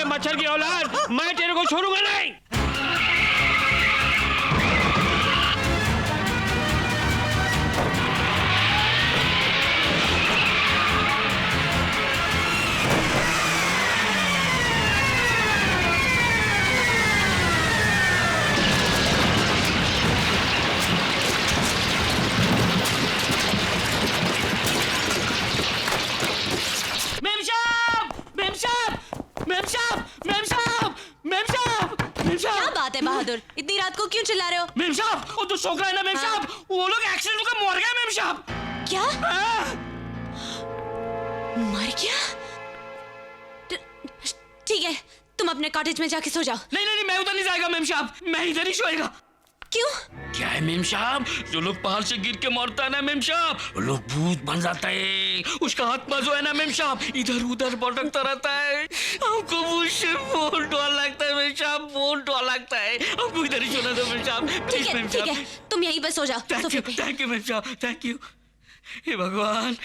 मच्छर की औलाद, मैं तेरे को छोड़ूंगा नहीं। क्या बात है बहादुर, इतनी रात को क्यों चिल्ला रहे हो? मेम साहब, वो तो छोकरा है ना मेम साहब, वो लोग एक्सीडेंट होकर मर गए मेम साहब। क्या? मर गया? ठीक है, तुम अपने कॉटेज में जाके सो जाओ। नहीं, मैं उधर नहीं जाएगा मेम साहब, मैं इधर ही सोएगा। क्यों? क्या है मेम साहब, जो लोग पहाड़ से गिर के मरता है ना मेम साहब, वो लोग भूत बन जाता है। उसका आत्मा जो है ना मेम साहब, इधर उधर भटकता रहता है। हमको मुझसे बहुत डर लगता है मेम साहब, बहुत डर लगता है। हमको इधर ही सोना दो मेम साहब, प्लीज मेम साहब। ठीक है, तुम यहीं पर सो जाओ। थैंक यू मेम साहब, थैंक यू। हे भगवान।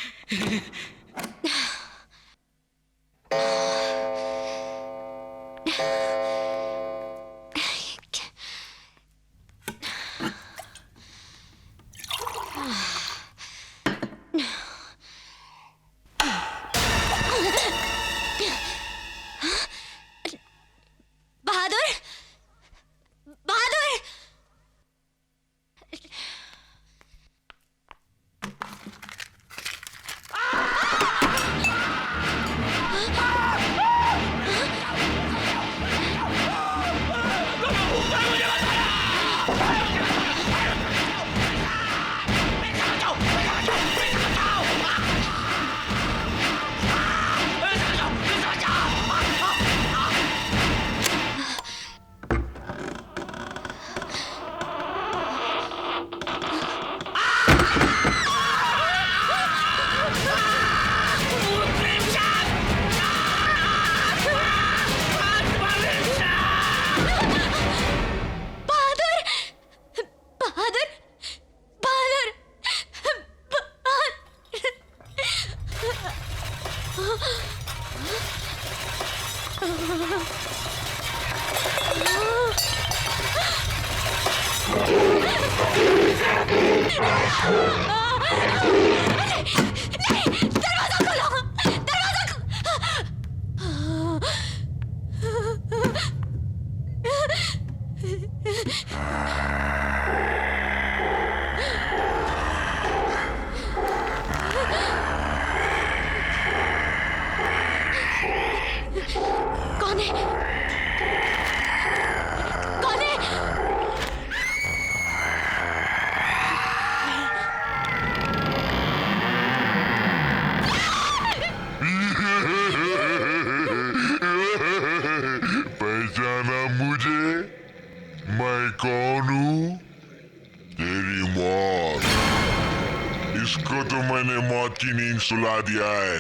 इसको तो मैंने मौत की नींद सुला दिया है,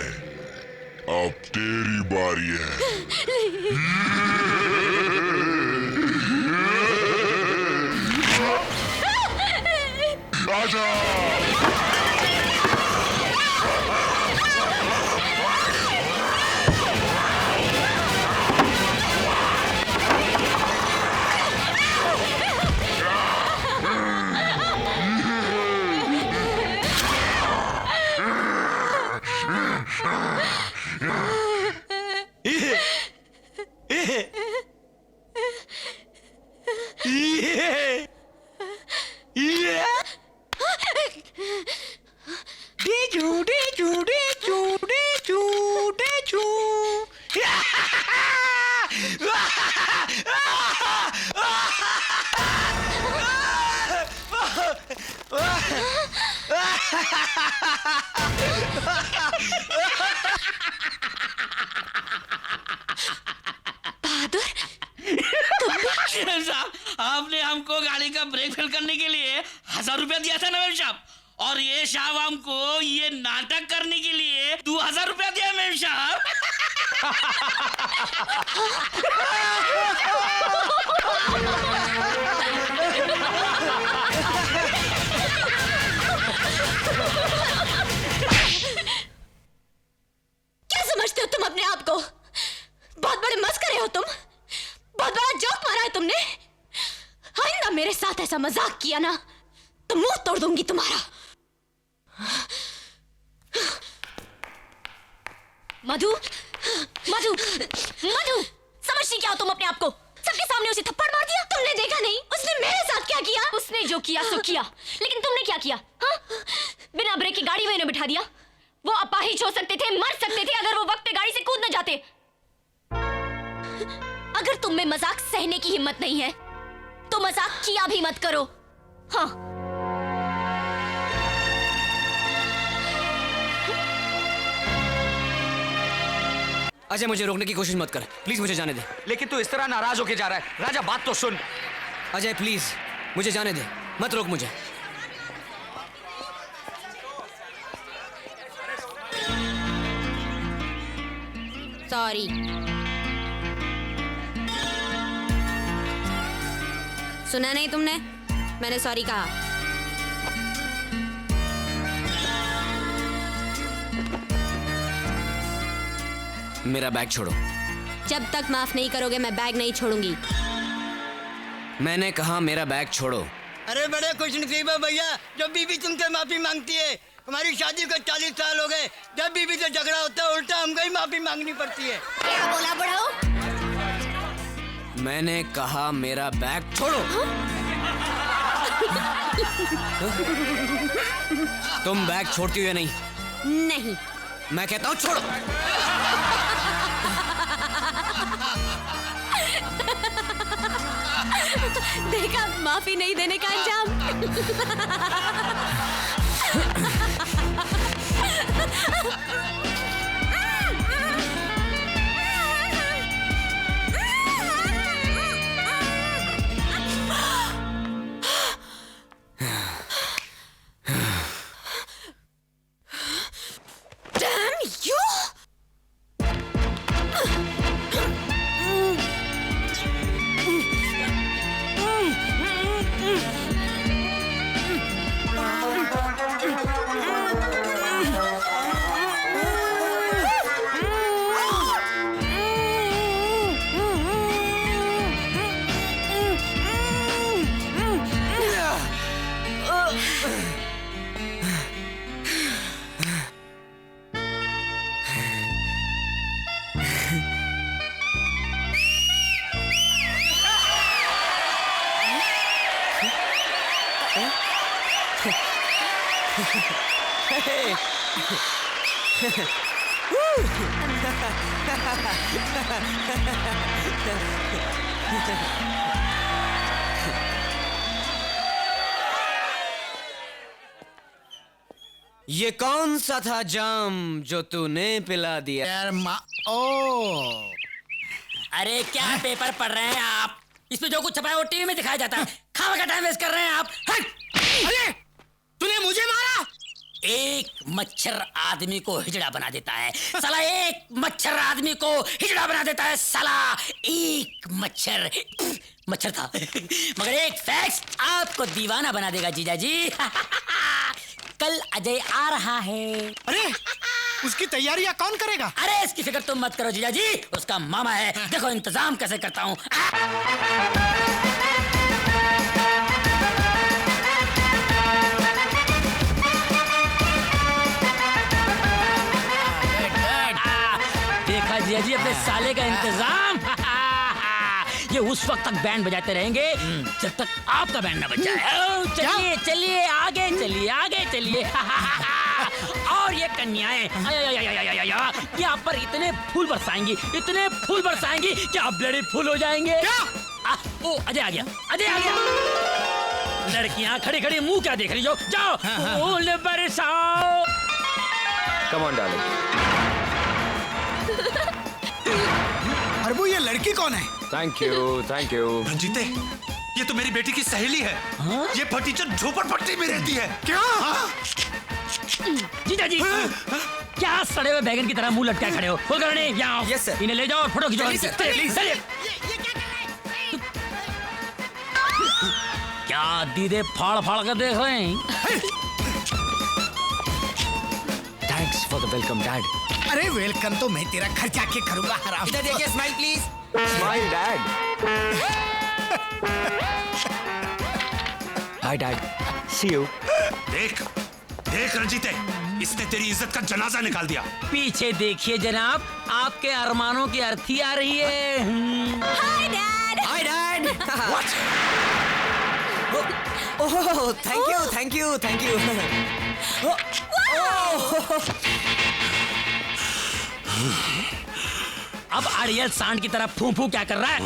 अब तेरी बारी है। आजा। साहब, आपने हमको गाड़ी का ब्रेक फेल करने के लिए 1000 रुपया दिया था ना मेम साहब, और ये साहब हमको ये नाटक करने के लिए 2000 रुपया दिया मेम साहब। क्या समझते हो तुम अपने आप को? बहुत बड़े मस्करे हो तुम, बहुत बड़ा जोक मारा है तुमने। आइंदा मेरे साथ ऐसा मजाक किया ना तो मुंह तोड़ दूंगी तुम्हारा। मधु, मधु, मधु, समझती क्या हो तुम अपने आप को? सबके सामने उसे थप्पड़ मार दिया। तुमने देखा नहीं उसने मेरे साथ क्या किया? उसने जो किया सो किया, लेकिन तुमने क्या किया? हाँ? बिना ब्रेक की गाड़ी में उन्हें बिठा दिया। वो अपाहिज हो सकते थे, मर सकते थे अगर वो वक्त पे गाड़ी से कूद न जाते। अगर तुम में मजाक सहने की हिम्मत नहीं है तो मजाक किया भी मत करो। हाँ। अजय, मुझे रोकने की कोशिश मत कर, प्लीज मुझे जाने दे। लेकिन तू इस तरह नाराज होके जा रहा है। राजा, बात तो सुन। अजय प्लीज मुझे जाने दे, मत रोक मुझे। सॉरी। सुना नहीं तुमने? मैंने सॉरी कहा। मेरा बैग छोड़ो। जब तक माफ नहीं करोगे मैं बैग नहीं छोड़ूंगी। मैंने कहा मेरा बैग छोड़ो। अरे बड़े खुश नसीब है भैया, जब बीबी तुमसे माफी मांगती है। हमारी शादी को 40 साल हो गए, जब बीबी से झगड़ा होता है उल्टा हमको ही माफी मांगनी पड़ती है। क्या बोला बड़ाओ? मैंने कहा मेरा बैग छोड़ो। तुम बैग छोड़ती हो या नहीं? नहीं। मैं कहता हूँ छोड़ो। देखा माफी नहीं देने का अंजाम। Damn you! ये कौन सा था जाम जो तूने पिला दिया? यार अरे क्या पेपर पढ़ रहे हैं आप? इसमें जो कुछ छपा है वो टीवी में दिखाया जाता है। खाने का टाइम वेस्ट कर रहे हैं आप। अरे तूने मुझे मारा? मच्छर आदमी को हिजड़ा बना देता है। साला एक मच्छर आदमी को हिजड़ा बना देता है। साला एक मच्छर था मगर एक फैक्स आपको दीवाना बना देगा जीजा जी। कल अजय आ रहा है। अरे उसकी तैयारियां कौन करेगा? अरे इसकी फिक्र तुम मत करो जीजा जी, उसका मामा है। देखो इंतजाम कैसे करता हूँ। देखा जीजा जी अपने साले का इंतजाम। ये उस वक्त तक बैंड बजाते रहेंगे जब तक आपका बैंड ना बज जाए। चलिए चलिए आगे चलिए आगे चलिए। और ये कन्याएं यहाँ पर इतने फूल बरसाएंगी कि आप ब्लडी फूल हो जाएंगे। ओ अजय आ गया, अजय आ गया। लड़कियां खड़ी खड़ी मुंह क्या देख रही हो? जाओ फूल बरसाओ। Come on darling. अरबू ये लड़की कौन है? Thank you thank you. रंजीते, ये तो मेरी बेटी की सहेली है। ये फटीचर झोपड़पट्टी में रहती है। क्या? जीजा जी क्या सड़े हुए बैगन की तरह मुंह लटकाए खड़े हो? कुलकर्णी यहाँ आओ। Yes sir. इन्हें ले जाओ और फोटो खिंचवाओ। चलिए। क्या दीदे फाड़ फाड़ कर देख रहे हैं? Thanks for the welcome dad. अरे वेलकम तो मैं तेरा घर जाके करूंगा हराम। इधर देखिए, smile please. Smile dad. Hi dad, see you. देख रंजीते, इसने तेरी इज्जत का जनाजा निकाल दिया। पीछे देखिए जनाब, आपके अरमानों की अर्थी आ रही है। Hi dad. Hi dad. Oh thank you. अब अड़ियल सांड की तरह फूफू क्या कर रहा है?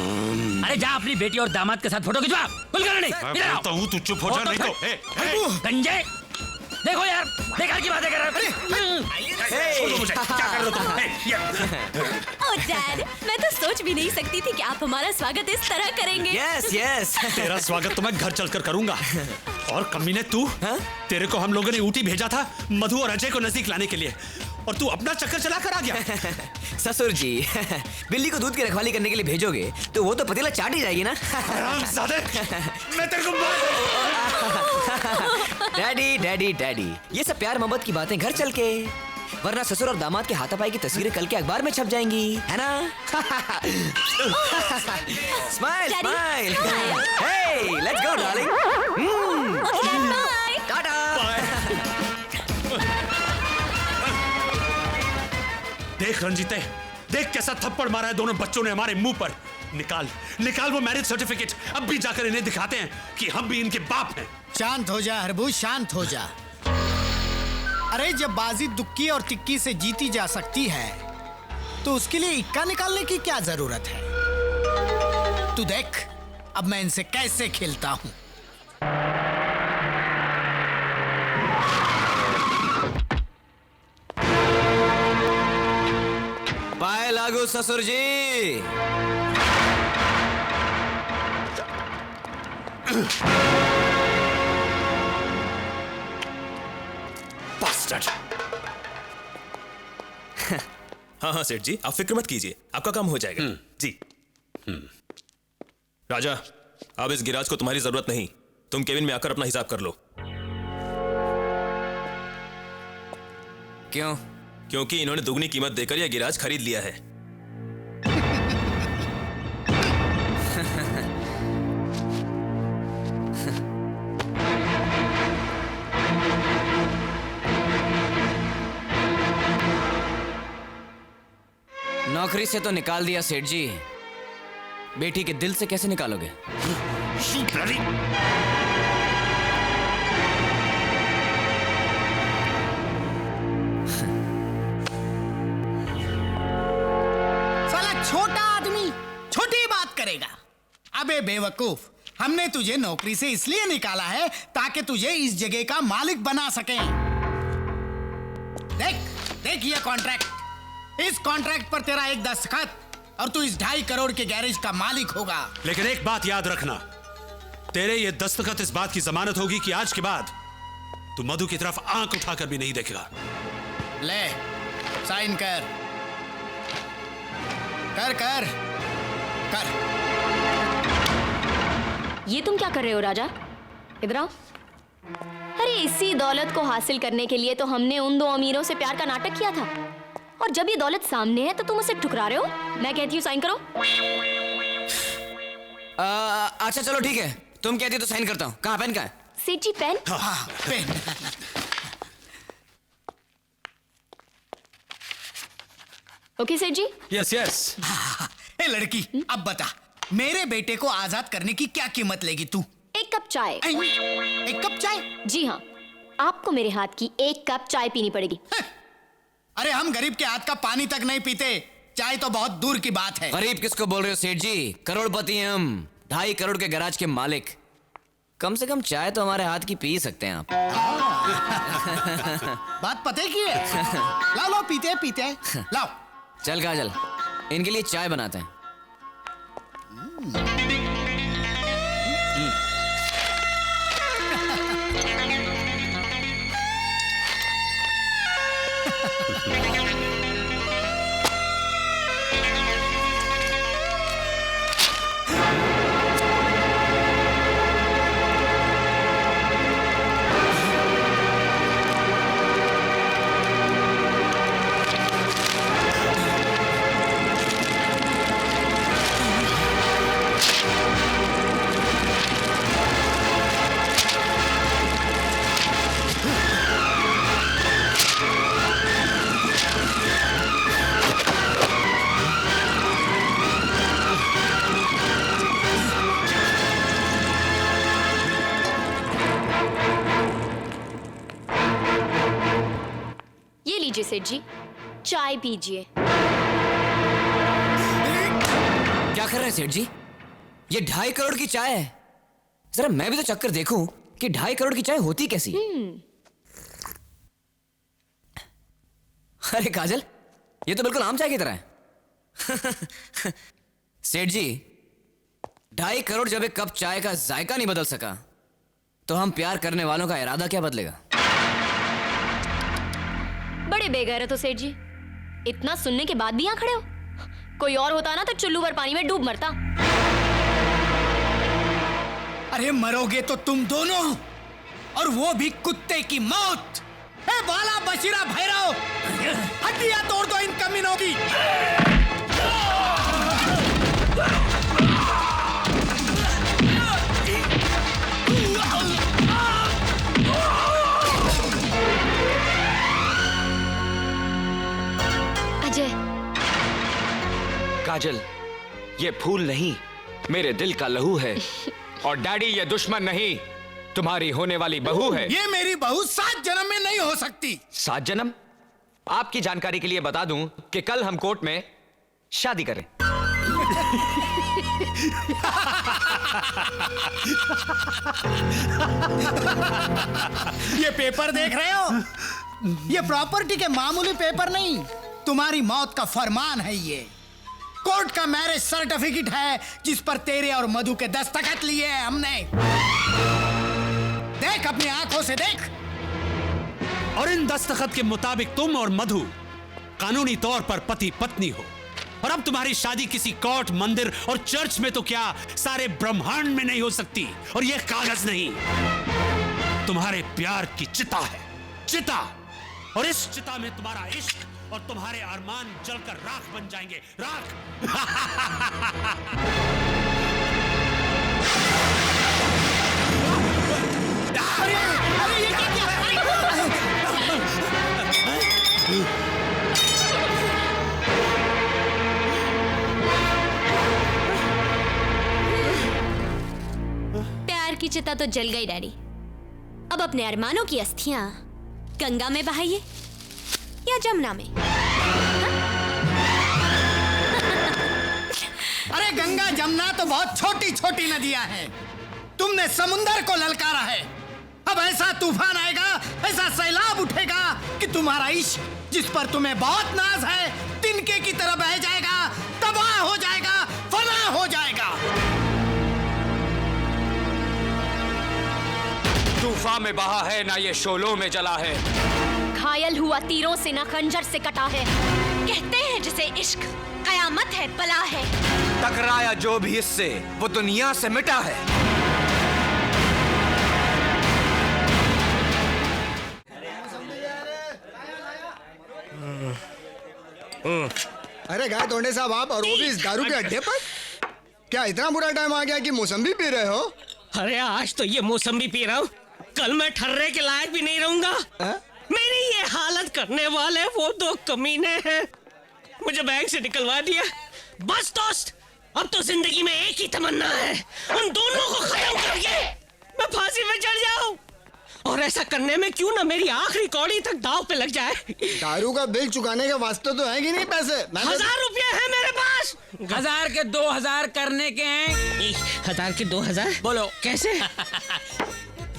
अरे जा अपनी बेटी और दामाद के साथ फोटो खिंचवा। कुलकर्णी इधर आओ। बोलता हूँ तू चुप हो जा, नहीं तो गंजे देखो यार, बेकार की बातें कर रहे हो। छोड़ो मुझे, क्या कर रहे हो तुम? ओह डैड, मैं तो सोच भी नहीं सकती थी कि आप हमारा स्वागत इस तरह करेंगे। यस तेरा स्वागत तो मैं घर चलकर करूंगा। और कमीने तू, तेरे को हम लोगों ने ऊटी भेजा था मधु और अजय को नजदीक लाने के लिए, और तू अपना चक्कर चला कर आ गया। ससुर जी, बिल्ली को दूध की रखवाली करने के लिए भेजोगे तो वो तो पतीला चाट ही जाएगी ना। हरामजादे, मैं तेरे को डैडी, ये सब प्यार मोहब्बत की बातें घर चल के, वरना ससुर और दामाद के हाथापाई की तस्वीरें कल के अखबार में छप जाएंगी, है ना? Smile. Hey, let's go darling. Tata. देख रंजीते, देख कैसा थप्पड़ मारा है दोनों बच्चों ने हमारे मुंह पर। निकाल वो मैरिज सर्टिफिकेट। अब भी जाकर इन्हें दिखाते हैं कि हम भी इनके बाप हैं। शांत हो जा हरबू, शांत हो जा। अरे जब बाजी दुक्की और तिक्की से जीती जा सकती है तो उसके लिए इक्का निकालने की क्या जरूरत है? तू देख अब मैं इनसे कैसे खेलता हूं। पाए लागू ससुर जी। हाँ सेठ जी, आप फिक्र मत कीजिए, आपका काम हो जाएगा। जी। राजा, अब इस गिराज को तुम्हारी जरूरत नहीं, तुम केबिन में आकर अपना हिसाब कर लो। क्यों? क्योंकि इन्होंने दुगनी कीमत देकर यह गिराज खरीद लिया है। नौकरी से तो निकाल दिया सेठ जी, बेटी के दिल से कैसे निकालोगे? साला छोटा आदमी छोटी बात करेगा। अबे बेवकूफ, हमने तुझे नौकरी से इसलिए निकाला है ताकि तुझे इस जगह का मालिक बना सके। देख ये कॉन्ट्रैक्ट, इस कॉन्ट्रैक्ट पर तेरा एक दस्तखत और तू इस 2.5 करोड़ के गैरेज का मालिक होगा। लेकिन एक बात याद रखना, तेरे ये दस्तखत इस बात की जमानत होगी कि आज के बाद तू मधु की तरफ आंख उठाकर भी नहीं देखेगा। ले साइन कर कर कर कर। ये तुम क्या कर रहे हो राजा? इधर आओ। अरे इसी दौलत को हासिल करने के लिए तो हमने उन दो अमीरों से प्यार का नाटक किया था, और जब ये दौलत सामने है तो तुम उसे ठुकरा रहे हो। मैं कहती हूँ साइन करो। अच्छा चलो ठीक है, तुम कहती हो तो साइन करता हूँ। कहाँ पेन? कहाँ है? सेठ जी पेन। हाँ, पेन। ओके सेठ जी। Yes yes. ए लड़की, अब बता, मेरे बेटे को आजाद करने की क्या कीमत लेगी तू? 1 कप चाय। 1 कप चाय? जी हाँ, आपको मेरे हाथ की 1 कप चाय पीनी पड़ेगी। अरे हम गरीब के हाथ का पानी तक नहीं पीते, चाय तो बहुत दूर की बात है। गरीब किसको बोल रहे हो सेठ जी? करोड़पति हैं हम, 2.5 करोड़ के गैराज के मालिक। कम से कम चाय तो हमारे हाथ की पी सकते हैं आप। बात पते की है। लाओ लाओ, पीते पीते लाओ। चल काजल, इनके लिए चाय बनाते हैं। लीजिए सेठ जी, चाय पीजिए। क्या कर रहे हैं सेठ जी? ये 2.5 करोड़ की चाय है। जरा मैं भी तो चक्कर देखूं कि 2.5 करोड़ की चाय होती कैसी। अरे काजल, ये तो बिल्कुल आम चाय की तरह है। सेठ जी, 2.5 करोड़ जब एक कप चाय का जायका नहीं बदल सका, तो हम प्यार करने वालों का इरादा क्या बदलेगा? बड़े बेगैरत हो सेठ जी, इतना सुनने के बाद भी यहाँ खड़े हो। कोई और होता ना तो चुल्लू भर पानी में डूब मरता। अरे मरोगे तो तुम दोनों, और वो भी कुत्ते की मौत। ए बाला बशीरा भैरव, हड्डियां तोड़ दो इन कमीनों की। काजल, ये फूल नहीं, मेरे दिल का लहू है। और डैडी, ये दुश्मन नहीं, तुम्हारी होने वाली बहू है। ये मेरी बहू 7 जन्म में नहीं हो सकती। 7 जन्म? आपकी जानकारी के लिए बता दूं कि कल हम कोर्ट में शादी करें। ये पेपर देख रहे हो? ये प्रॉपर्टी के मामूली पेपर नहीं, तुम्हारी मौत का फरमान है। ये कोर्ट का मैरिज सर्टिफिकेट है जिस पर तेरे और मधु के दस्तखत लिए हैं हमने। देख अपनी आंखों से देख। और इन दस्तखत के मुताबिक तुम और मधु कानूनी तौर पर पति पत्नी हो। और अब तुम्हारी शादी किसी कोर्ट, मंदिर और चर्च में तो क्या, सारे ब्रह्मांड में नहीं हो सकती। और यह कागज नहीं, तुम्हारे प्यार की चिता है, चिता। और इस चिता में तुम्हारा इश्क और तुम्हारे अरमान जलकर राख बन जाएंगे, राख। अरे ये क्या? प्यार की चिता तो जल गई डैडी। अब अपने अरमानों की अस्थियां गंगा में बहाइए या जमुना में। अरे गंगा जमुना तो बहुत छोटी छोटी नदियां हैं। तुमने समुंदर को ललकारा है। अब ऐसा तूफान आएगा, ऐसा सैलाब उठेगा कि तुम्हारा इश्क जिस पर तुम्हें बहुत नाज है, तिनके की तरह बह जाएगा, तबाह हो जाएगा, फना हो जाएगा। तूफान में बहा है ना ये शोलों में जला है। घायल हुआ तीरों से ना खंजर से कटा है। कहते हैं जिसे इश्क कयामत है बला है। टकराया जो भी इससे वो दुनिया से मिटा है। अरे गाय तोड़ने साहब आप, और वो भी इस दारू के अड्डे पर? क्या इतना बुरा टाइम आ गया कि मौसम्बी पी रहे हो? अरे आज तो ये मौसम्बी पी रहा हूँ, कल मैं ठर्रे के लायक भी नहीं रहूंगा। मेरी ये हालत करने वाले वो दो कमीने हैं, मुझे बैंक से निकलवा दिया। बस दोस्त, अब तो जिंदगी में एक ही तमन्ना है, उन दोनों को खत्म करके मैं फांसी पे चढ़ जाऊं। और ऐसा करने में क्यों ना मेरी आखिरी कौड़ी तक दाव पे लग जाए। दारू का बिल चुकाने के वास्ते तो है कि नहीं पैसे? 1000 रुपये है मेरे पास। 1000 के 2000 करने के हैं। 1000 के 2000? बोलो कैसे?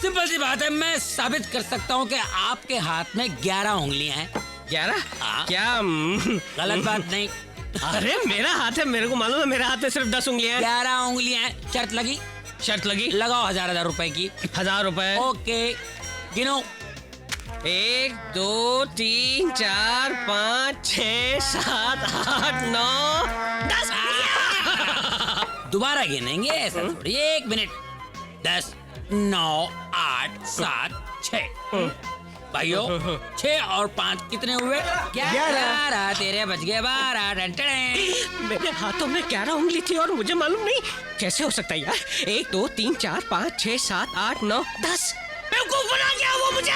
सिंपल सी बात है, मैं साबित कर सकता हूँ कि आपके हाथ में 11 उंगलियां हैं। 11? क्या गलत बात नहीं। अरे मेरा हाथ है, मेरे को मालूम है मेरा हाथ में सिर्फ 10 उंगलियां हैं। 11 उंगलियां हैं। शर्त लगी? शर्त लगी। लगाओ 1000 रुपए की। 1000 रुपए। ओके, गिनो। 1 2 3 4 5 6 7 8 9 10। दोबारा गिनेंगे, ऐसा थोड़ी। 1 मिनट। 10 9 8 7 6। भाइयों 6 और 5 कितने हुए? 11। तेरे बच गए 12। मेरे हाथों में 11 उंगली थी और मुझे मालूम नहीं। कैसे हो सकता है यार? 1 2 3 4 5 6 7 8 9 10। बेवकूफ बना गया वो मुझे।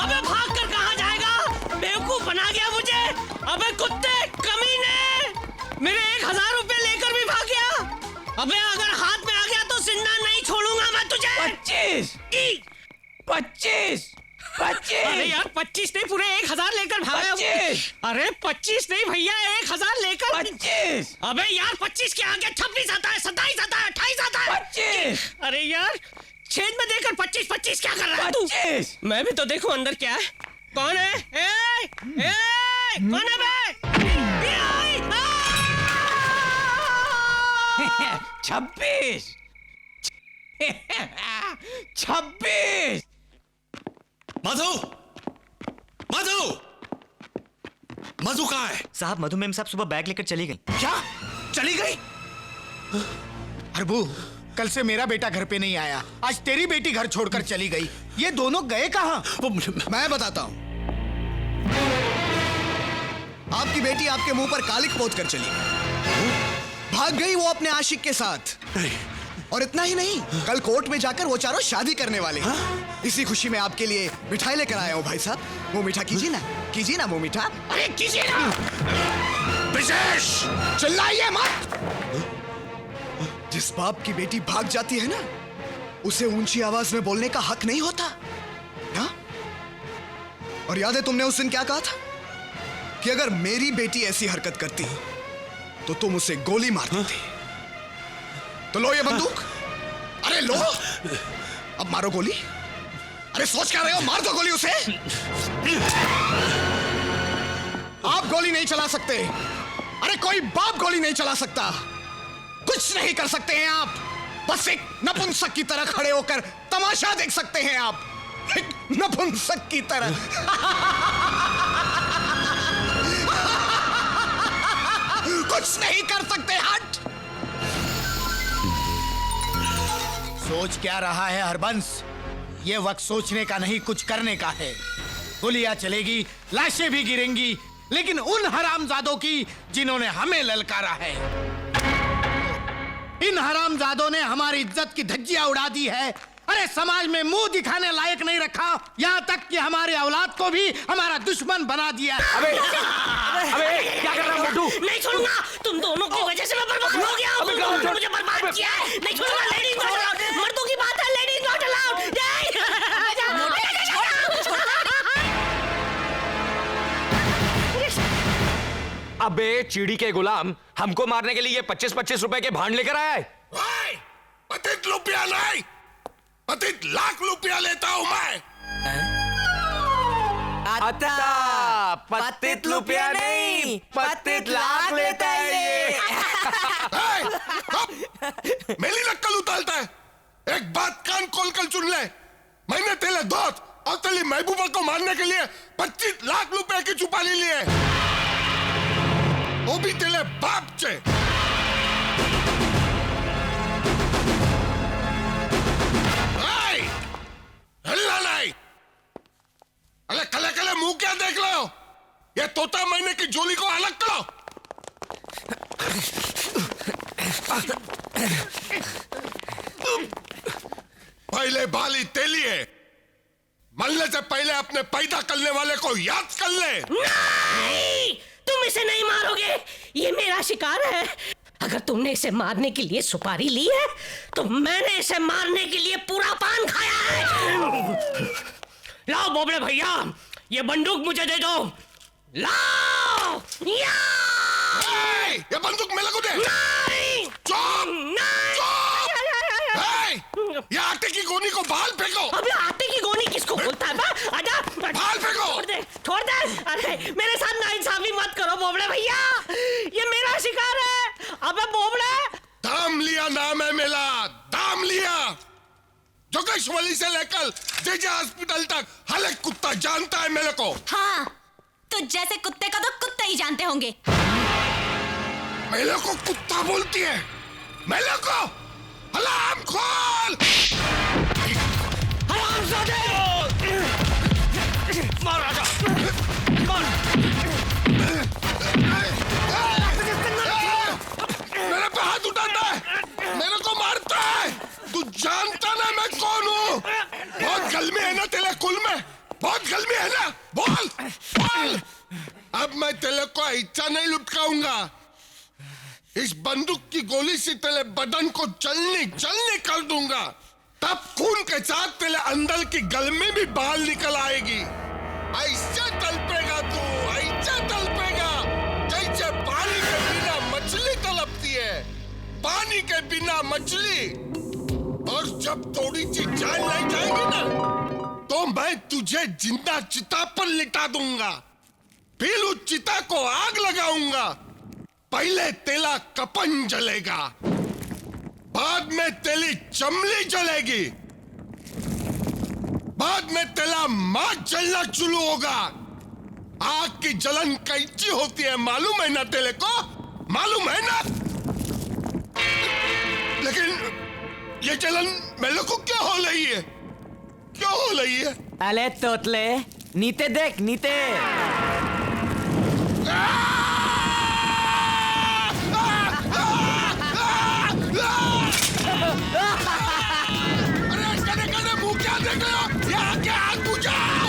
अबे भाग कर कहाँ जाएगा? बेवकूफ बना गया मुझे। अबे कुत्ते कमीने, मेरे 1000 रुपए लेकर भी भाग गया। अबे अगर हाथ में आ गया तो जिंदा नहीं छोड़ूंगा मैं तुझे। 25। अरे यार 25 नहीं, पूरे 1000 लेकर भागा। 25। अरे 25 नहीं भैया, 1000 लेकर। 25। अबे यार 25 के आगे 26 आता है, 27 आता है, 28 आता है। 25। अरे यार छेद में देकर 25 क्या कर रहा है तू? 25। मैं भी तो देखूं अंदर क्या है। कौन है? कौन है बे? 26। 26। मधु, मधु, मधु कहाँ है? साहब मधु मैम साहब सुबह बैग लेकर चली गई। क्या? चली गई? प्रभु, कल से मेरा बेटा घर पे नहीं आया, आज तेरी बेटी घर छोड़कर चली गई। ये दोनों गए कहाँ? मैं बताता हूँ। आपकी बेटी आपके मुंह पर कालिक पोत कर चली गई, भाग गई वो अपने आशिक के साथ। और इतना ही नहीं, कल कोर्ट में जाकर वो चारों शादी करने वाले हैं। इसी खुशी में आपके लिए मिठाई लेकर आया हूँ भाई साहब। मुंह मीठा कीजिए ना मुंह मीठा। अरे कीजिए ना। विशेष चिल्लाइए मत। जिस बाप की बेटी भाग जाती है ना, उसे ऊंची आवाज में बोलने का हक नहीं होता ना? और याद है तुमने उस दिन क्या कहा था कि अगर मेरी बेटी ऐसी हरकत करती तो तुम उसे गोली मार देते। तो लो ये बंदूक। अरे लो, अब मारो गोली। अरे सोच क्या रहे हो? मार दो गोली उसे। आप गोली नहीं चला सकते। अरे कोई बाप गोली नहीं चला सकता। कुछ नहीं कर सकते हैं आप। बस एक नपुंसक की तरह खड़े होकर तमाशा देख सकते हैं आप, एक नपुंसक की तरह। कुछ नहीं कर सकते। हट। सोच क्या रहा है हरबंस? ये वक्त सोचने का नहीं, कुछ करने का है। गोलियां चलेगी, लाशें भी गिरेंगी, लेकिन उन हरामजादों की जिन्होंने हमें ललकारा है। इन हरामजादों ने हमारी इज्जत की धज्जियां उड़ा दी है। अरे समाज में मुंह दिखाने लायक नहीं रखा, यहाँ तक कि हमारे औलाद को भी हमारा दुश्मन बना दिया। अबे क्या कर रहा है मोटू? नहीं छोड़ूंगा, तुम दोनों की वजह से मैं बर्बाद हो गया हूं। तुम दोनों ने मुझे बर्बाद किया है। नहीं छोड़ूंगा। Ladies not allowed. मर्दों की बात है, लेडीज नॉट अलाउड। अबे चीड़ी के गुलाम, हमको मारने के लिए ये 25-25 रुपए के भांड लेकर आया है। 25 रुपया नहीं, 25 लाख रुपया लेता हूं मैं। अत्ता 25 रुपया नहीं, 25 लाख लेता है ये। मेरी नक्कल उतारता है। एक बात कान खोलकर सुन ले, मैंने तेरे दोस्त और तेरी महबूबा को मारने के लिए 25 लाख रुपए की छुपाली लिए, वो भी तेरे बाप से। हिलना नहीं। अरे कले कले मुंह क्या देख लो, ये तोता मैंने की जोली को अलग करो। पहले बाली तेली है, मरने से पहले अपने पैदा करने वाले को याद कर ले। नहीं, तुम इसे नहीं मारोगे, ये मेरा शिकार है। अगर तुमने इसे मारने के लिए सुपारी ली है तो मैंने इसे मारने के लिए पूरा पान खाया है। लाओ बोबड़े भैया, ये बंदूक मुझे दे दो। लाओ ये बंदूक मेरे को दे। नहीं, ये आटे की गोनी को बाहर फेंको। अबे आटे की गोनी किसको बोलता है? आजा, बाहर फेंको। छोड़ दे। अरे मेरे साथ नाइंसाफी मत करो बोबड़े भैया, ये मेरा शिकार है। अबे बोबड़े, दाम लिया नाम है मेरा, दाम लिया। जोगेश्वरी से लेकर जेजे हॉस्पिटल तक हर एक कुत्ता जानता है मेरे को। हाँ, तो जैसे कुत्ते का तो कुत्ते ही जानते होंगे। मेरे को कुत्ता बोलती है, मेरे को अलार्म खोल। हरामजादे! मार आजा, मार। मेरे पे हाथ उठाता है, मेरे को मारता है। तू जानता ना मैं कौन हूँ? बहुत गलमी है ना तेरे कुल में, बहुत गलमी है ना। बोल बोल, अब मैं तेरे को इच्छा नहीं लुटकाऊंगा। इस बंदूक की गोली से तेरे बदन को चलने कर दूंगा, तब खून के साथ तेरे अंदर की गर्मी भी बाहर निकल आएगी। ऐसे तड़पेगा तू, ऐसे तड़पेगा जैसे पानी के बिना मछली तड़पती है, पानी के बिना मछली। और जब थोड़ी सी जान नहीं जाएगी ना, तो मैं तुझे जिंदा चिता पर लिटा दूंगा, फिर उस चिता को आग लगाऊंगा। पहले तेरा कपन जलेगा, बाद में तेरी चमड़ी जलेगी, बाद में तेरा मां जलना शुरू होगा। आग की जलन कैसी होती है मालूम है ना तेरे को? मालूम है ना? लेकिन ये जलन मेरे को क्या हो रही है? क्यों हो रही है? अले तोतले, नीचे देख, नीचे। अरे कने मुंह क्या देख रहे हो? यहाँ के आग बुझाओ!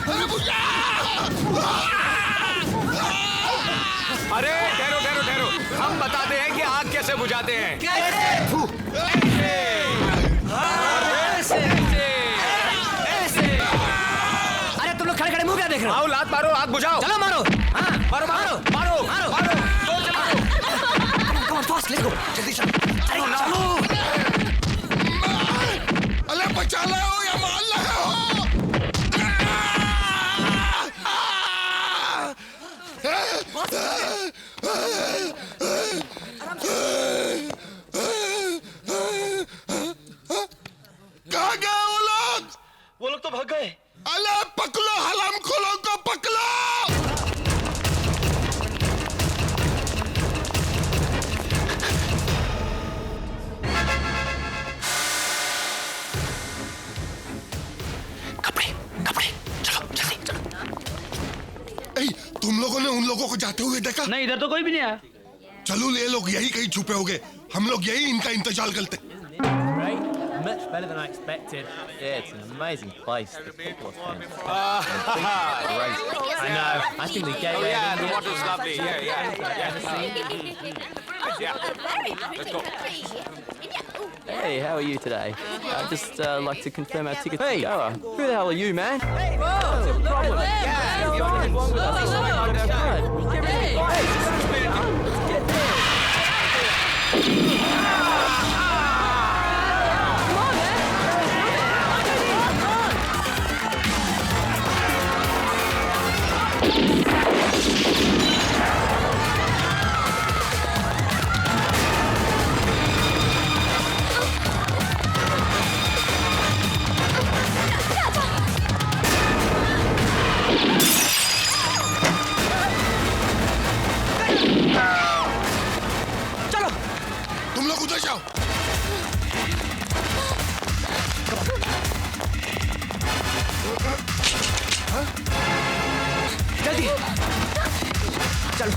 अरे बुझाओ! अरे ठहरो ठहरो ठहरो, हम बताते हैं कि आग कैसे बुझाते हैं। अरे तुम लोग खड़े खड़े मुंह क्या देख रहे हो? आओ लात मारो, आग बुझाओ। चलो मारो। हाँ, मारो मारो मारो मारो मारो, दो चलो। Come on, fast, let's go. जल्दी चलो। अरे चलो। अरे बचा ले हो या मार ले हो? कहाँ गए वो लोग? वो लोग तो भाग गए। अरे पकड़ो, हराम खोलों को पकड़ो। तुम लोगों ने उन लोगों को जाते हुए देखा? नहीं, इधर तो कोई भी नहीं आया। चलो ये लोग यही कहीं छुपे होंगे, हम लोग यही इनका इंतजार करते। Much better than I expected. Yeah, it's an amazing place. The people are fantastic. Great. I know. I think the gate. Oh yeah, the water's lovely. Yeah. Let's go. Hey, how are you today? I'd just like to confirm our ticket to Goa. Who the hell are you, man? Hey, what's your problem? Yeah, you're fine. What's wrong with us? Hey, get there. जल्दी चलो।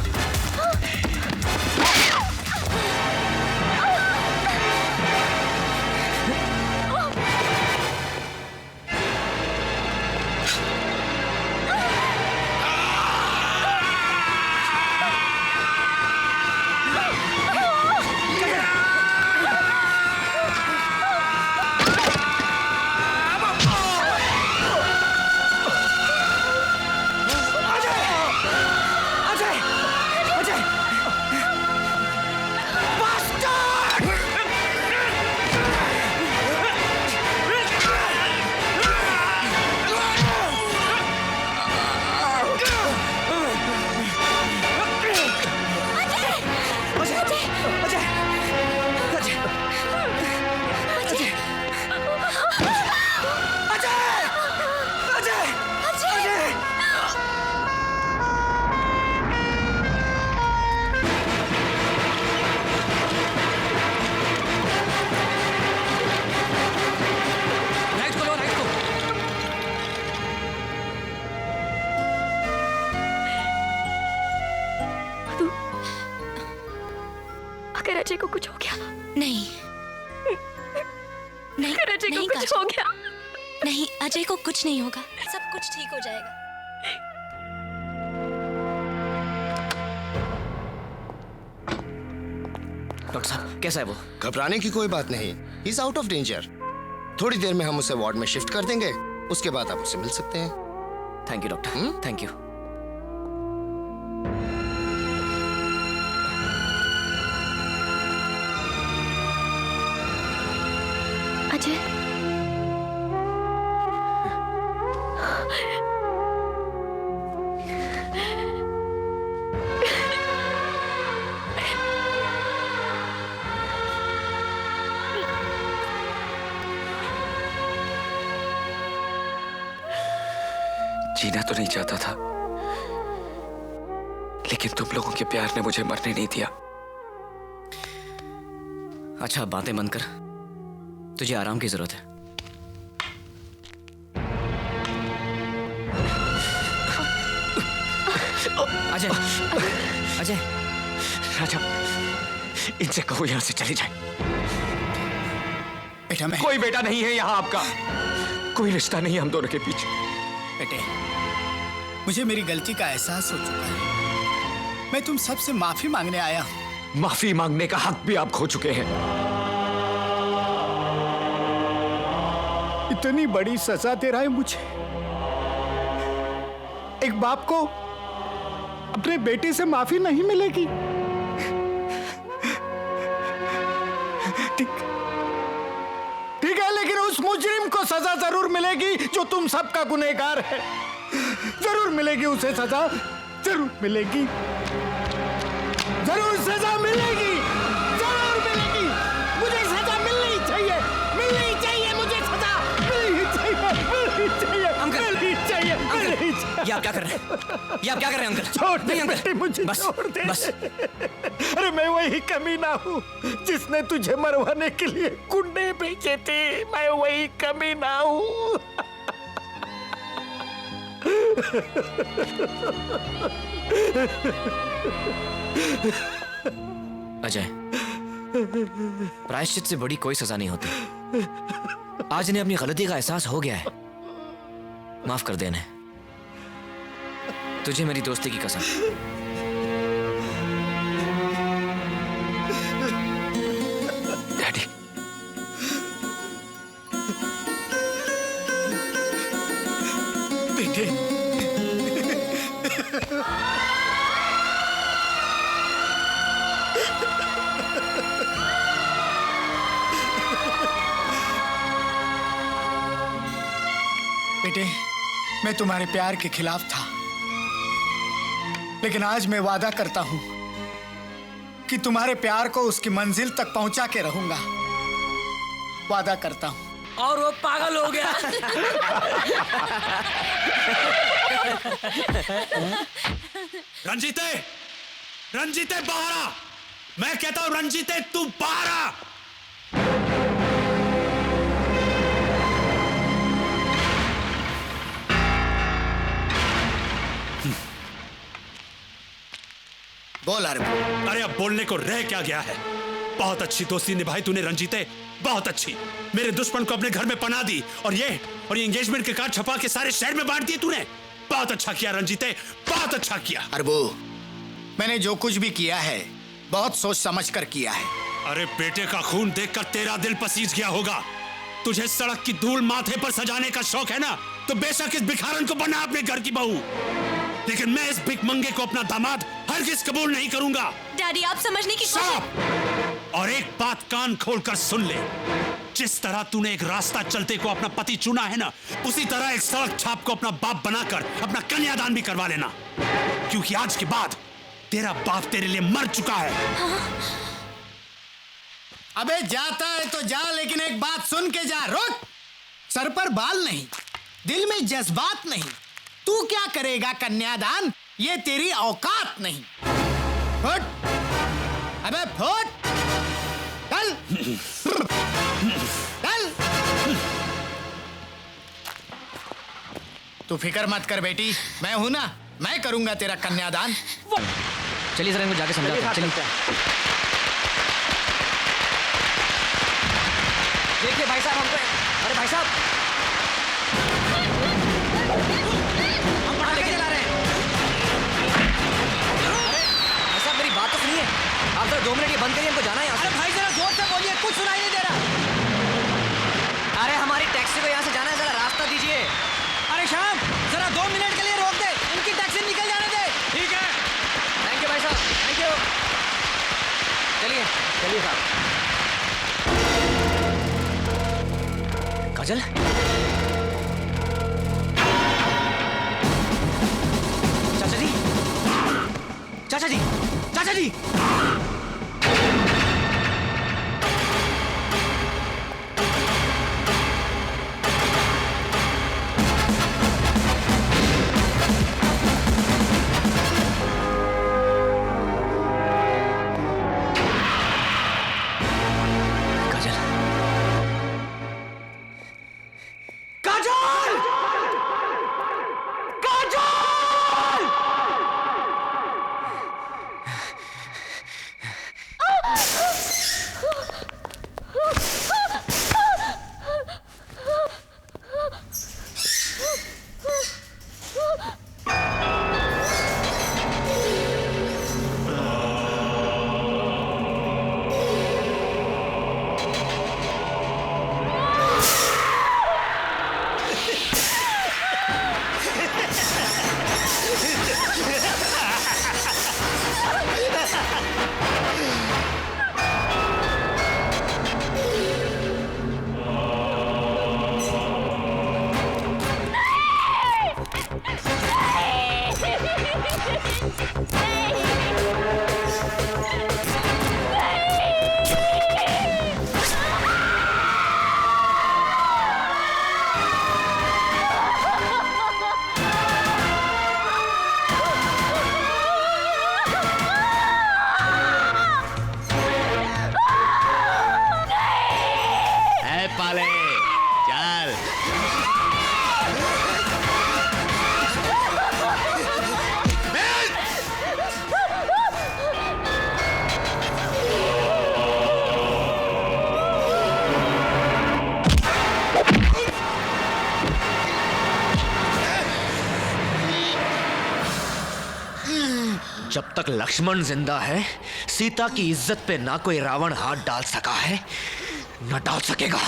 अगर अजय को कुछ हो गया? नहीं नहीं, अगर अजय को कुछ हो गया? नहीं, अजय को कुछ नहीं होगा, सब कुछ ठीक हो जाएगा। डॉक्टर साहब कैसा है वो? घबराने की कोई बात नहीं, he is out of danger. थोड़ी देर में हम उसे वार्ड में शिफ्ट कर देंगे, उसके बाद आप उससे मिल सकते हैं। Thank you doctor, thank you. Ajay, जीना तो नहीं चाहता था, लेकिन तुम लोगों के प्यार ने मुझे मरने नहीं दिया। अच्छा बातें बंद कर, तुझे आराम की जरूरत है। अजय, अजय, राजा, इनसे कहो यहां से चली जाए। बेटा मैं कोई बेटा नहीं है यहाँ आपका, कोई रिश्ता नहीं है हम दोनों के बीच। बेटे, मुझे मेरी गलती का एहसास हो चुका है, मैं तुम सबसे माफी मांगने आया हूं। माफी मांगने का हक भी आप खो चुके हैं। इतनी बड़ी सजा दे रहा है मुझे। एक बाप को अपने बेटे से माफी नहीं मिलेगी। ठीक है, लेकिन उस मुजरिम को सजा जरूर मिलेगी जो तुम सबका गुनहगार है। जरूर मिलेगी उसे सजा, जरूर मिलेगी, जरूर सजा मिलेगी, जरूर मिलेगी। मुझे सजा मिलनी चाहिए, मिलनी चाहिए, मुझे सजा मिलनी चाहिए, मिलनी चाहिए, मिलनी चाहिए, मिलनी चाहिए। ये आप क्या कर रहे हैं? ये आप क्या कर रहे हैं अंकल? छोड़ दे नहीं, अंकल। बेटे, मुझे बस, छोड़ दे। बस। अरे मैं वही कमीना हूँ जिसने तुझे मरवाने के लिए कुंडे भेजे थे। मैं वही कमीना हूँ। अजय, प्रायश्चित से बड़ी कोई सजा नहीं होती। आज इन्हें अपनी गलती का एहसास हो गया है, माफ कर देने। तुझे मेरी दोस्ती की कसम। डैडी, बेटे, बेटे, मैं तुम्हारे प्यार के खिलाफ था, लेकिन आज मैं वादा करता हूं कि तुम्हारे प्यार को उसकी मंजिल तक पहुंचा के रहूंगा। वादा करता हूं। और वो पागल हो गया। रंजीते, रंजीते बाहर आ। मैं कहता हूं रंजीते तू बाहर आ। बोल अरबू। अरे अब बोलने को रह क्या गया है? बहुत अच्छी दोस्ती निभाई तूने रंजीते, बहुत अच्छी। मेरे दुश्मन को अपने घर में पनाह दी और ये एंगेजमेंट के कार्ड छपा के सारे शहर में बांट दिए तूने। बहुत अच्छा किया रंजीते, बहुत अच्छा किया। अरबू, मैंने जो कुछ भी किया है बहुत सोच समझ कर किया है। अरे बेटे का खून देखकर तेरा दिल पसीज गया होगा। तुझे सड़क की धूल माथे पर सजाने का शौक है ना, तो बेशक इस भिखारन को बना अपने घर की बहू, लेकिन मैं इस भिखमंगे को अपना दामाद हरगिज कबूल नहीं करूंगा। डैडी, आप समझने की कोशिश। और एक बात कान खोलकर सुन ले, जिस तरह तूने एक रास्ता चलते को अपना पति चुना है ना, उसी तरह एक सड़क छाप को अपना बाप बनाकर अपना कन्यादान भी करवा लेना, क्योंकि आज के बाद तेरा बाप तेरे लिए मर चुका है। अबे जाता है तो जा, लेकिन एक बात सुन के जा। रुक, सर पर बाल नहीं, दिल में जज्बात नहीं। तू क्या करेगा कन्यादान, ये तेरी औकात नहीं। फुट, अबे फुट, चल चल। तू फिक्र मत कर बेटी, मैं हूं ना, मैं करूंगा तेरा कन्यादान। चलिए सर, इनको जाके समझाते हैं। चलिए। देखिए भाई साहब, हमको, अरे भाई साहब, हम पटाखे जला रहे हैं। अरे भाई साहब, मेरी बात तो सुनिए। आप जरा 2 मिनट ये बंद करिए, हमको जाना है यहाँ से। अरे भाई जरा जोर से बोलिए, कुछ सुनाई नहीं दे रहा। अरे हमारी टैक्सी को यहाँ से जाना है, जरा रास्ता दीजिए। अरे श्याम, जरा 2 मिनट के लिए रोक दे, इनकी टैक्सी निकल जाने दे। ठीक है। थैंक यू भाई साहब, थैंक यू। चलिए चलिए साहब। काजल, चाचा जी, चाचा जी, चाचा जी। जब तक लक्ष्मण जिंदा है, सीता की इज्जत पे ना कोई रावण हाथ डाल सका है, न डाल सकेगा।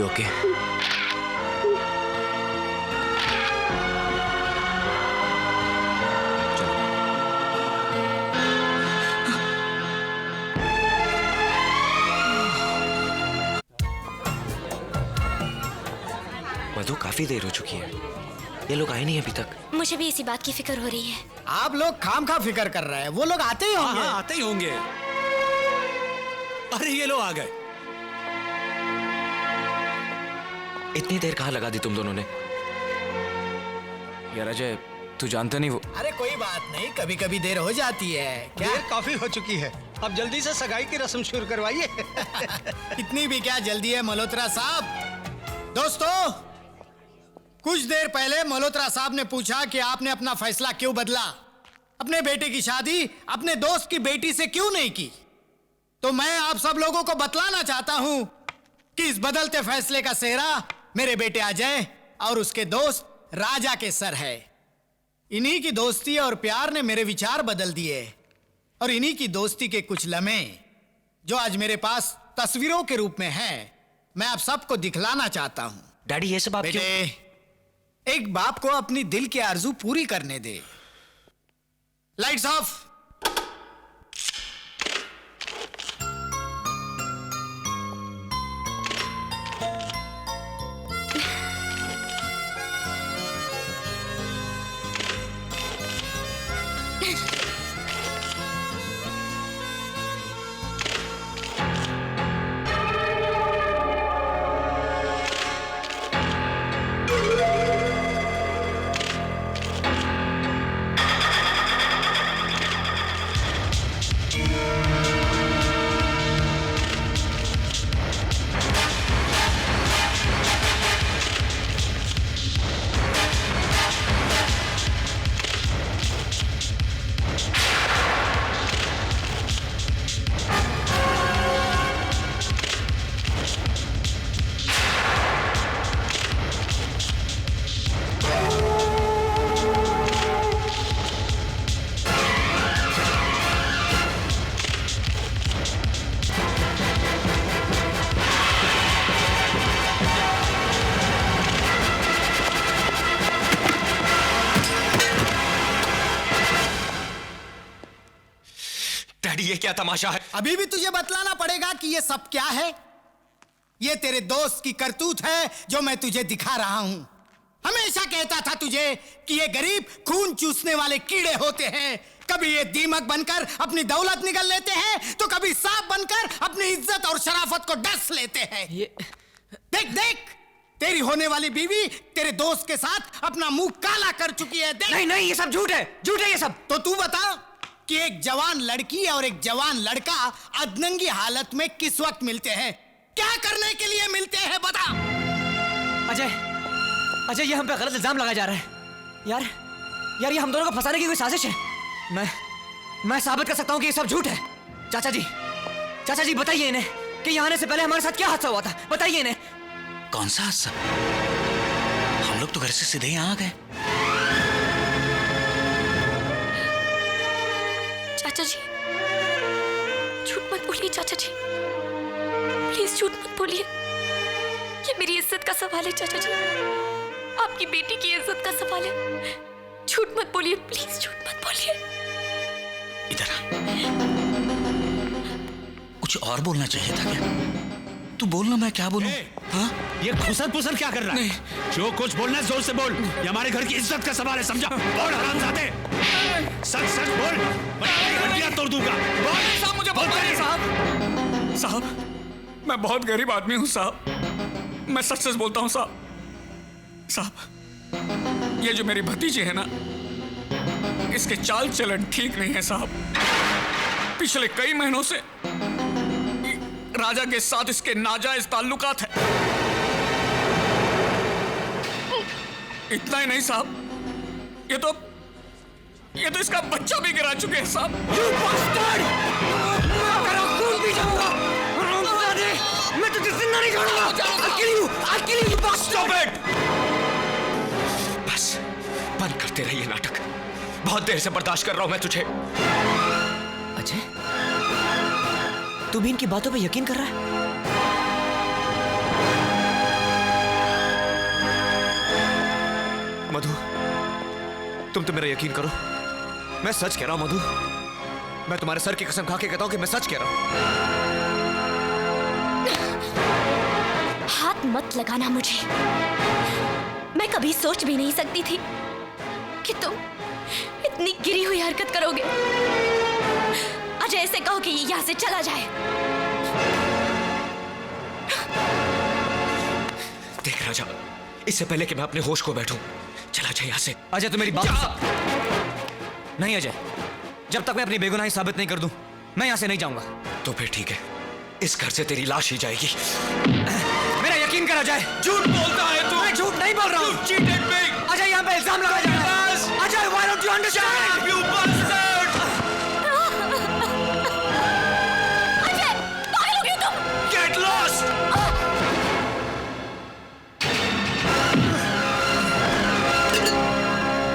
You okay? मधु काफी देर हो चुकी है, ये लोग आए नहीं अभी तक। मुझे भी इसी बात की फिक्र हो रही है। आप लोग खामखा फिक्र कर रहे हैं, वो लोग आते ही होंगे। हाँ, आते ही होंगे। अरे ये लोग आ गए। इतनी देर कहाँ लगा दी तुम दोनों ने? यार अजय, तू जानता नहीं वो। अरे कोई बात नहीं, कभी कभी देर हो जाती है। क्या देर काफी हो चुकी है, अब जल्दी से सगाई की रस्म शुरू करवाइए। इतनी भी क्या जल्दी है मल्होत्रा साहब? दोस्तों, कुछ देर पहले मल्होत्रा साहब ने पूछा कि आपने अपना फैसला क्यों बदला, अपने बेटे की शादी अपने दोस्त की बेटी से क्यों नहीं की। तो मैं आप सब लोगों को बतलाना चाहता हूं कि इस बदलते फैसले का सेहरा मेरे बेटे अजय और उसके दोस्त राजा के सर है। इन्हीं की दोस्ती और प्यार ने मेरे विचार बदल दिए, और इन्हीं की दोस्ती के कुछ लम्हे जो आज मेरे पास तस्वीरों के रूप में हैं, मैं आप सबको दिखलाना चाहता हूं। डैडी ये सब आप बेटे, एक बाप को अपनी दिल की आरजू पूरी करने दे। Lights off. ये क्या तमाशा है? अभी भी तुझे बतलाना पड़ेगा कि ये सब क्या है। ये तेरे दोस्त की करतूत है जो मैं तुझे दिखा रहा हूं। हमेशा कहता था तुझे कि ये गरीब खून चूसने वाले कीड़े होते हैं। कभी ये दीमक बनकर अपनी दौलत निगल लेते हैं, तो कभी सांप बनकर अपनी इज्जत और शराफत को डस लेते हैं। देख देख, तेरी होने वाली बीवी तेरे दोस्त के साथ अपना मुंह काला कर चुकी है। देख। नहीं नहीं, ये सब झूठ है, झूठ है ये सब। तो तू बता कि एक जवान लड़की और एक जवान लड़का अधनंगी हालत में किस वक्त मिलते हैं, क्या करने के लिए मिलते हैं, बता। अजय, ये हम पे गलत इल्जाम लगाया जा रहा है। यार ये हम दोनों को फंसाने की कोई साजिश है। मैं साबित कर सकता हूँ कि ये सब झूठ है। चाचा जी बताइए इन्हें कि यहाँ आने से पहले हमारे साथ क्या हादसा हुआ था, बताइए इन्हें। कौन सा हादसा? हम लोग तो घर से सीधे यहाँ आ गए। चाचा जी, झूठ मत बोलिए चाचा जी, प्लीज झूठ मत बोलिए। ये मेरी इज्जत का सवाल है चाचा जी, आपकी बेटी की इज्जत का सवाल है। झूठ मत बोलिए, प्लीज झूठ मत बोलिए। इधर कुछ और बोलना चाहिए था क्या? तू बोलना, मैं क्या बोलूं? हाँ? ये घुसन पुसन क्या कर रहा है? जो कुछ बोलना है जोर से बोल, ये हमारे घर की इज्जत का सवाल है, समझा? बोल हरामजादे, सच सच बोल, मैं हड्डियां तोड़ दूंगा। बोल साहब, मुझे बताइए साहब, मैं बहुत गरीब आदमी हूँ साहब, मैं सच सच बोलता हूँ साहब, ये जो मेरी भतीजी है ना, इसके चाल चलन ठीक नहीं है साहब। पिछले कई महीनों से राजा के साथ इसके नाजायज ताल्लुकात है। इतना ही नहीं साहब, ये तो इसका बच्चा भी गिरा चुके हैं साहब। मैं तुझे जिंदा नहीं छोड़ूंगा। I'll kill you, Stop it! बस बंद करते रहिए नाटक, बहुत देर से बर्दाश्त कर रहा हूं मैं तुझे। अजय, तू भी इनकी बातों पे यकीन कर रहा है? मधु, तुम तो मेरा यकीन करो, मैं सच कह रहा हूं मधु। मैं तुम्हारे सर की कसम खा के कहता हूं कि मैं सच कह रहा हूं। हाथ मत लगाना मुझे। मैं कभी सोच भी नहीं सकती थी कि तुम इतनी गिरी हुई हरकत करोगे। अजय ऐसे कहो कि ये यहाँ से चला जाए। देख राजा, इससे पहले कि मैं अपने होश को बैठूं, चला जाए यहाँ से। अजय तू मेरी बात नहीं अजय, जब तक मैं अपनी बेगुनाही साबित नहीं कर दूं, मैं यहाँ से नहीं जाऊंगा। तो फिर ठीक है, इस घर से तेरी लाश ही जाएगी। मेरा यकीन कर अजय। झूठ बोलता है तू। मैं झूठ नहीं बोल रहा हूँ। अजय यहाँ पे इल्जाम लगा जा रहा है। Ajay, why don't you understand? You bastard! Ajay, पागल हो गए तुम? Get lost!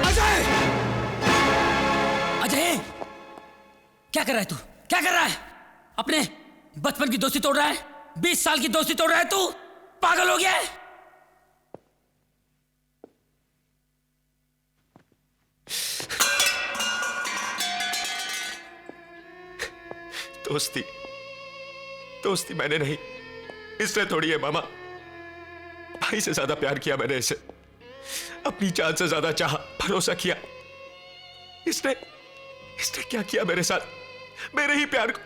अजय! अजय! क्या कर रहा है तू? क्या कर रहा है? अपने बचपन की दोस्ती तोड़ रहा है? 20 साल की दोस्ती तोड़ रहा है तू? पागल हो गया है? दोस्ती मैंने नहीं, इसने थोड़ी है मामा। भाई से ज्यादा प्यार किया मैंने इसे, अपनी जान से ज्यादा चाहा, भरोसा किया। इसने क्या किया मेरे साथ, मेरे ही प्यार को।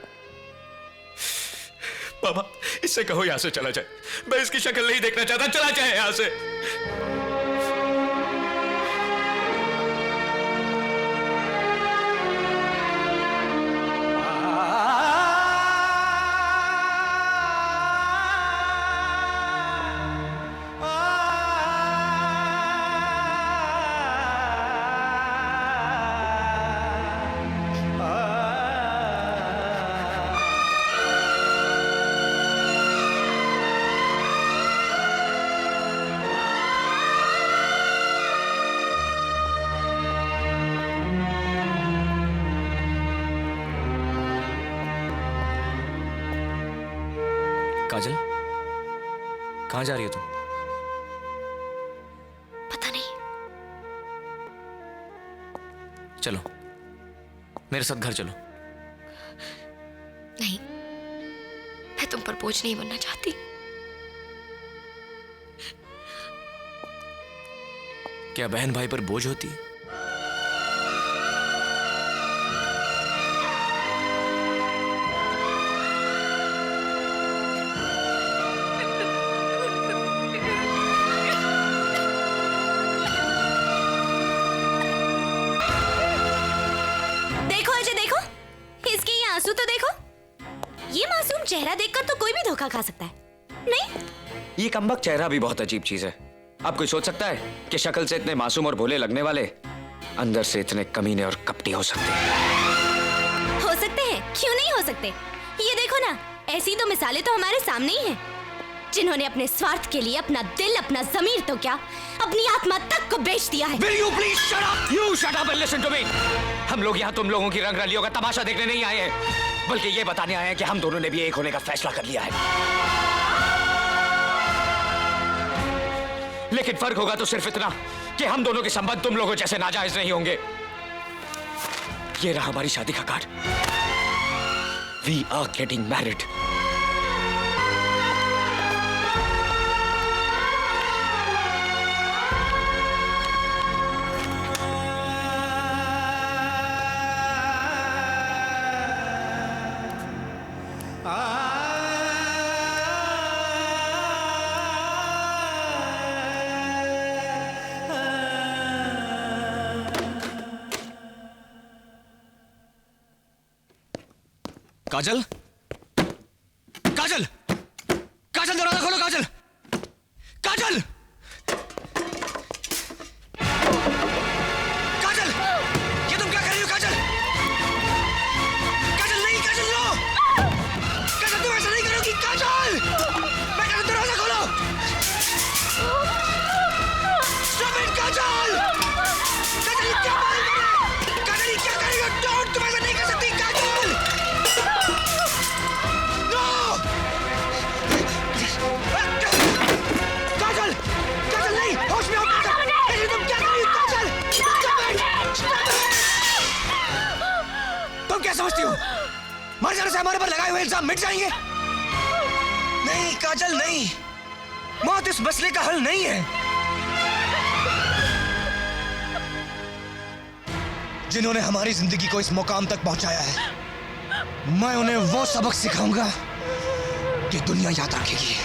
मामा, इससे कहो यहां से चला जाए। मैं इसकी शक्ल नहीं देखना चाहता, चला जाए यहां से। काजल, कहां जा रही हो तुम? पता नहीं। चलो मेरे साथ घर चलो। नहीं, मैं तुम पर बोझ नहीं बनना चाहती। क्या बहन भाई पर बोझ होती है? चेहरा देखकर तो कोई भी धोखा खा सकता है, नहीं? ये कमबख्त चेहरा भी बहुत अजीब चीज है। आप कोई सोच सकता है कि शक्ल से इतने मासूम और भोले लगने वाले अंदर से इतने कमीने और कपटी हो सकते हैं? हो सकते हैं, क्यों नहीं हो सकते? ये देखो ना, ऐसी तो मिसालें तो हमारे सामने ही हैं, जिन्होंने अपने स्वार्थ के लिए अपना दिल, अपना ज़मीर तो क्या, अपनी आत्मा तक को बेच दिया है। Will you please shut up? You shut up and listen to me. हम लोग यहाँ तुम लोगों की रंगरलियों का तमाशा देखने नहीं आए हैं, बल्कि ये बताने आए हैं कि हम दोनों ने भी एक होने का फैसला कर लिया है। लेकिन फर्क होगा तो सिर्फ इतना कि हम दोनों के संबंध तुम लोगों जैसे नाजायज नहीं होंगे। ये रहा हमारी शादी का card. We are getting married. काजल, काजल, काजल, दरवाजा खोलो। काजल, काजल, काजल, ये तुम क्या कर रही हो? काजल, काजल नहीं, काजल लो, काजल तुम ऐसा नहीं करोगी। काजल, मैं कहता हूं दरवाजा खोलो। Stop it, काजल, काजल ये क्या मार रही है? काजल ये क्या कर रही हो? Don't, तुम ऐसा नहीं कर सकती। काजल, समझती हो मर जाने से हमारे पर लगाए हुए इल्जाम मिट जाएंगे? नहीं काजल, नहीं। मौत इस मसले का हल नहीं है। जिन्होंने हमारी जिंदगी को इस मुकाम तक पहुंचाया है, मैं उन्हें वो सबक सिखाऊंगा कि दुनिया याद रखेगी।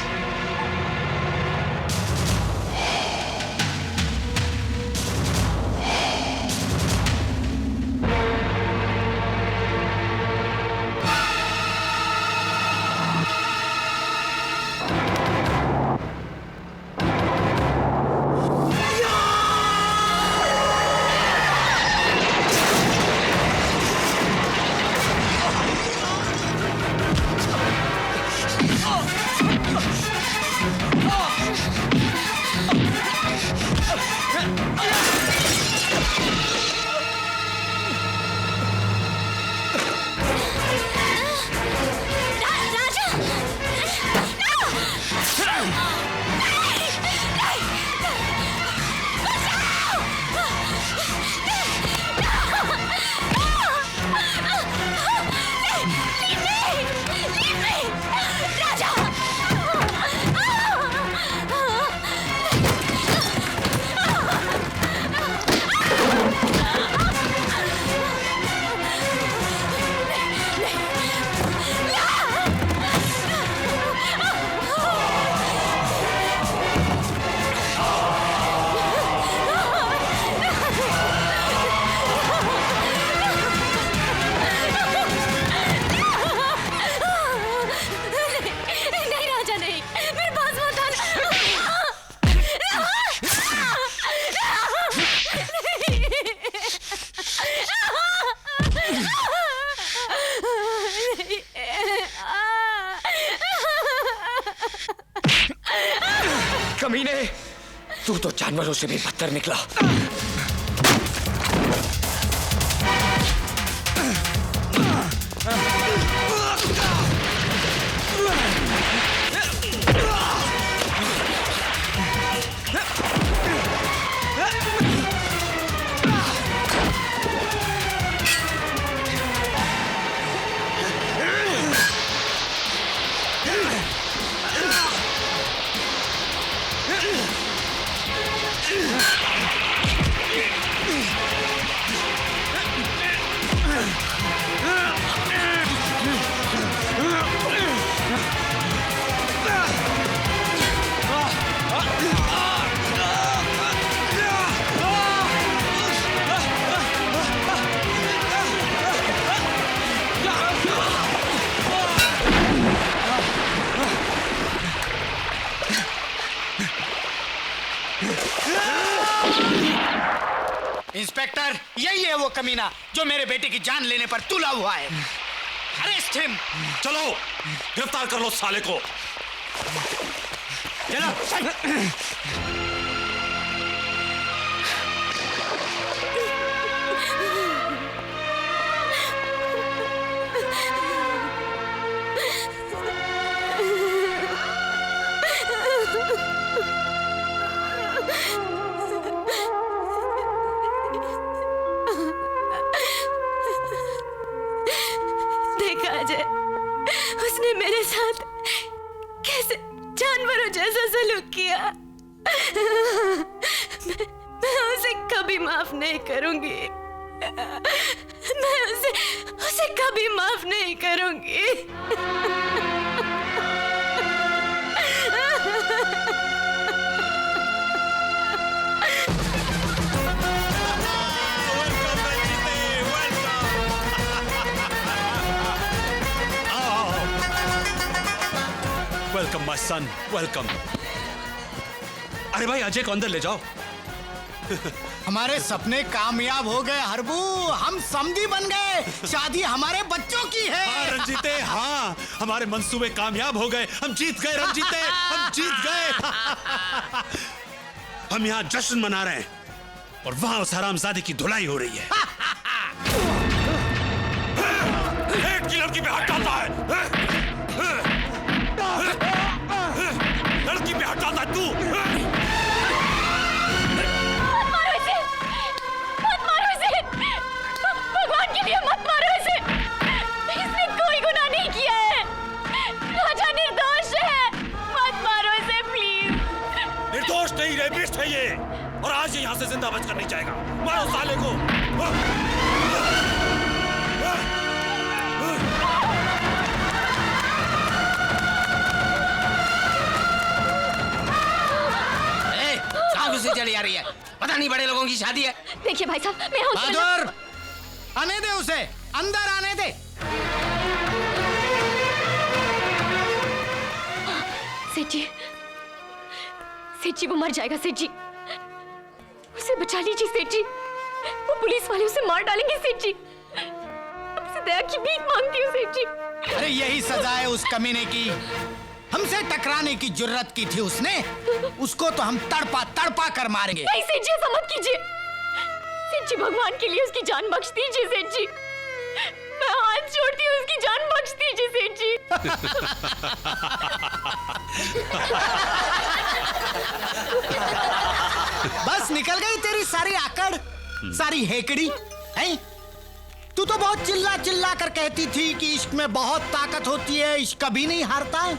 कमीने, तू तो जानवरों से भी बदतर निकला। इंस्पेक्टर, यही है वो कमीना जो मेरे बेटे की जान लेने पर तुला हुआ है। Arrest him. चलो गिरफ्तार कर लो साले को। चलो। देखा अजय, उसने मेरे साथ कैसे जानवरों जैसा सलूक किया। मैं उसे कभी माफ नहीं करूंगी। मैं उसे कभी माफ नहीं करूंगी। Welcome my son, welcome. अरे भाई अजय को अंदर ले जाओ। हमारे सपने कामयाब हो गए हरबू, हम समधी बन गए। शादी हमारे बच्चों की है। हाँ रंजीते, हाँ हमारे मंसूबे कामयाब हो गए। हम जीत गए रंजीते, हम जीत गए। हम यहाँ जश्न मना रहे हैं और वहां उस हरामजादे की धुलाई हो रही है। एक की लड़की पे हटाता है, लड़की पे हटाता है तू। मत मारो इसे, भगवान के लिए मत मारो इसे। नहीं, बड़े लोगों की शादी है। देखिए भाई साहब, मैं हॉस्पिटल। बहादुर, आने दे उसे, अंदर आने दे। सेठ जी वो मर जाएगा सेठ जी, उसे बचा लीजिए सेठ जी, वो पुलिस वाले उसे मार डालेंगे सेठ जी, आपसे दया की भीख मांगती हूँ सेठ जी। अरे यही सजा है उस कमीने की, हमसे टकराने की जुर्रत की थी उसने, उसको तो हम तड़पा तड़पा कर मारेंगे। नहीं सेठ जी, ऐसा मत कीजिए सेठ जी, भगवान के लिए उसकी जान बख्श दीजिए सेठ जी, मैं हाथ जोड़ती हूँ, उसकी जान बख्श दीजिए सेठ जी। बस निकल गई तेरी सारी आकड़, सारी हेकड़ी है। तू तो बहुत चिल्ला चिल्ला कर कहती थी कि इश्क में बहुत ताकत होती है, इश्क कभी नहीं हारता।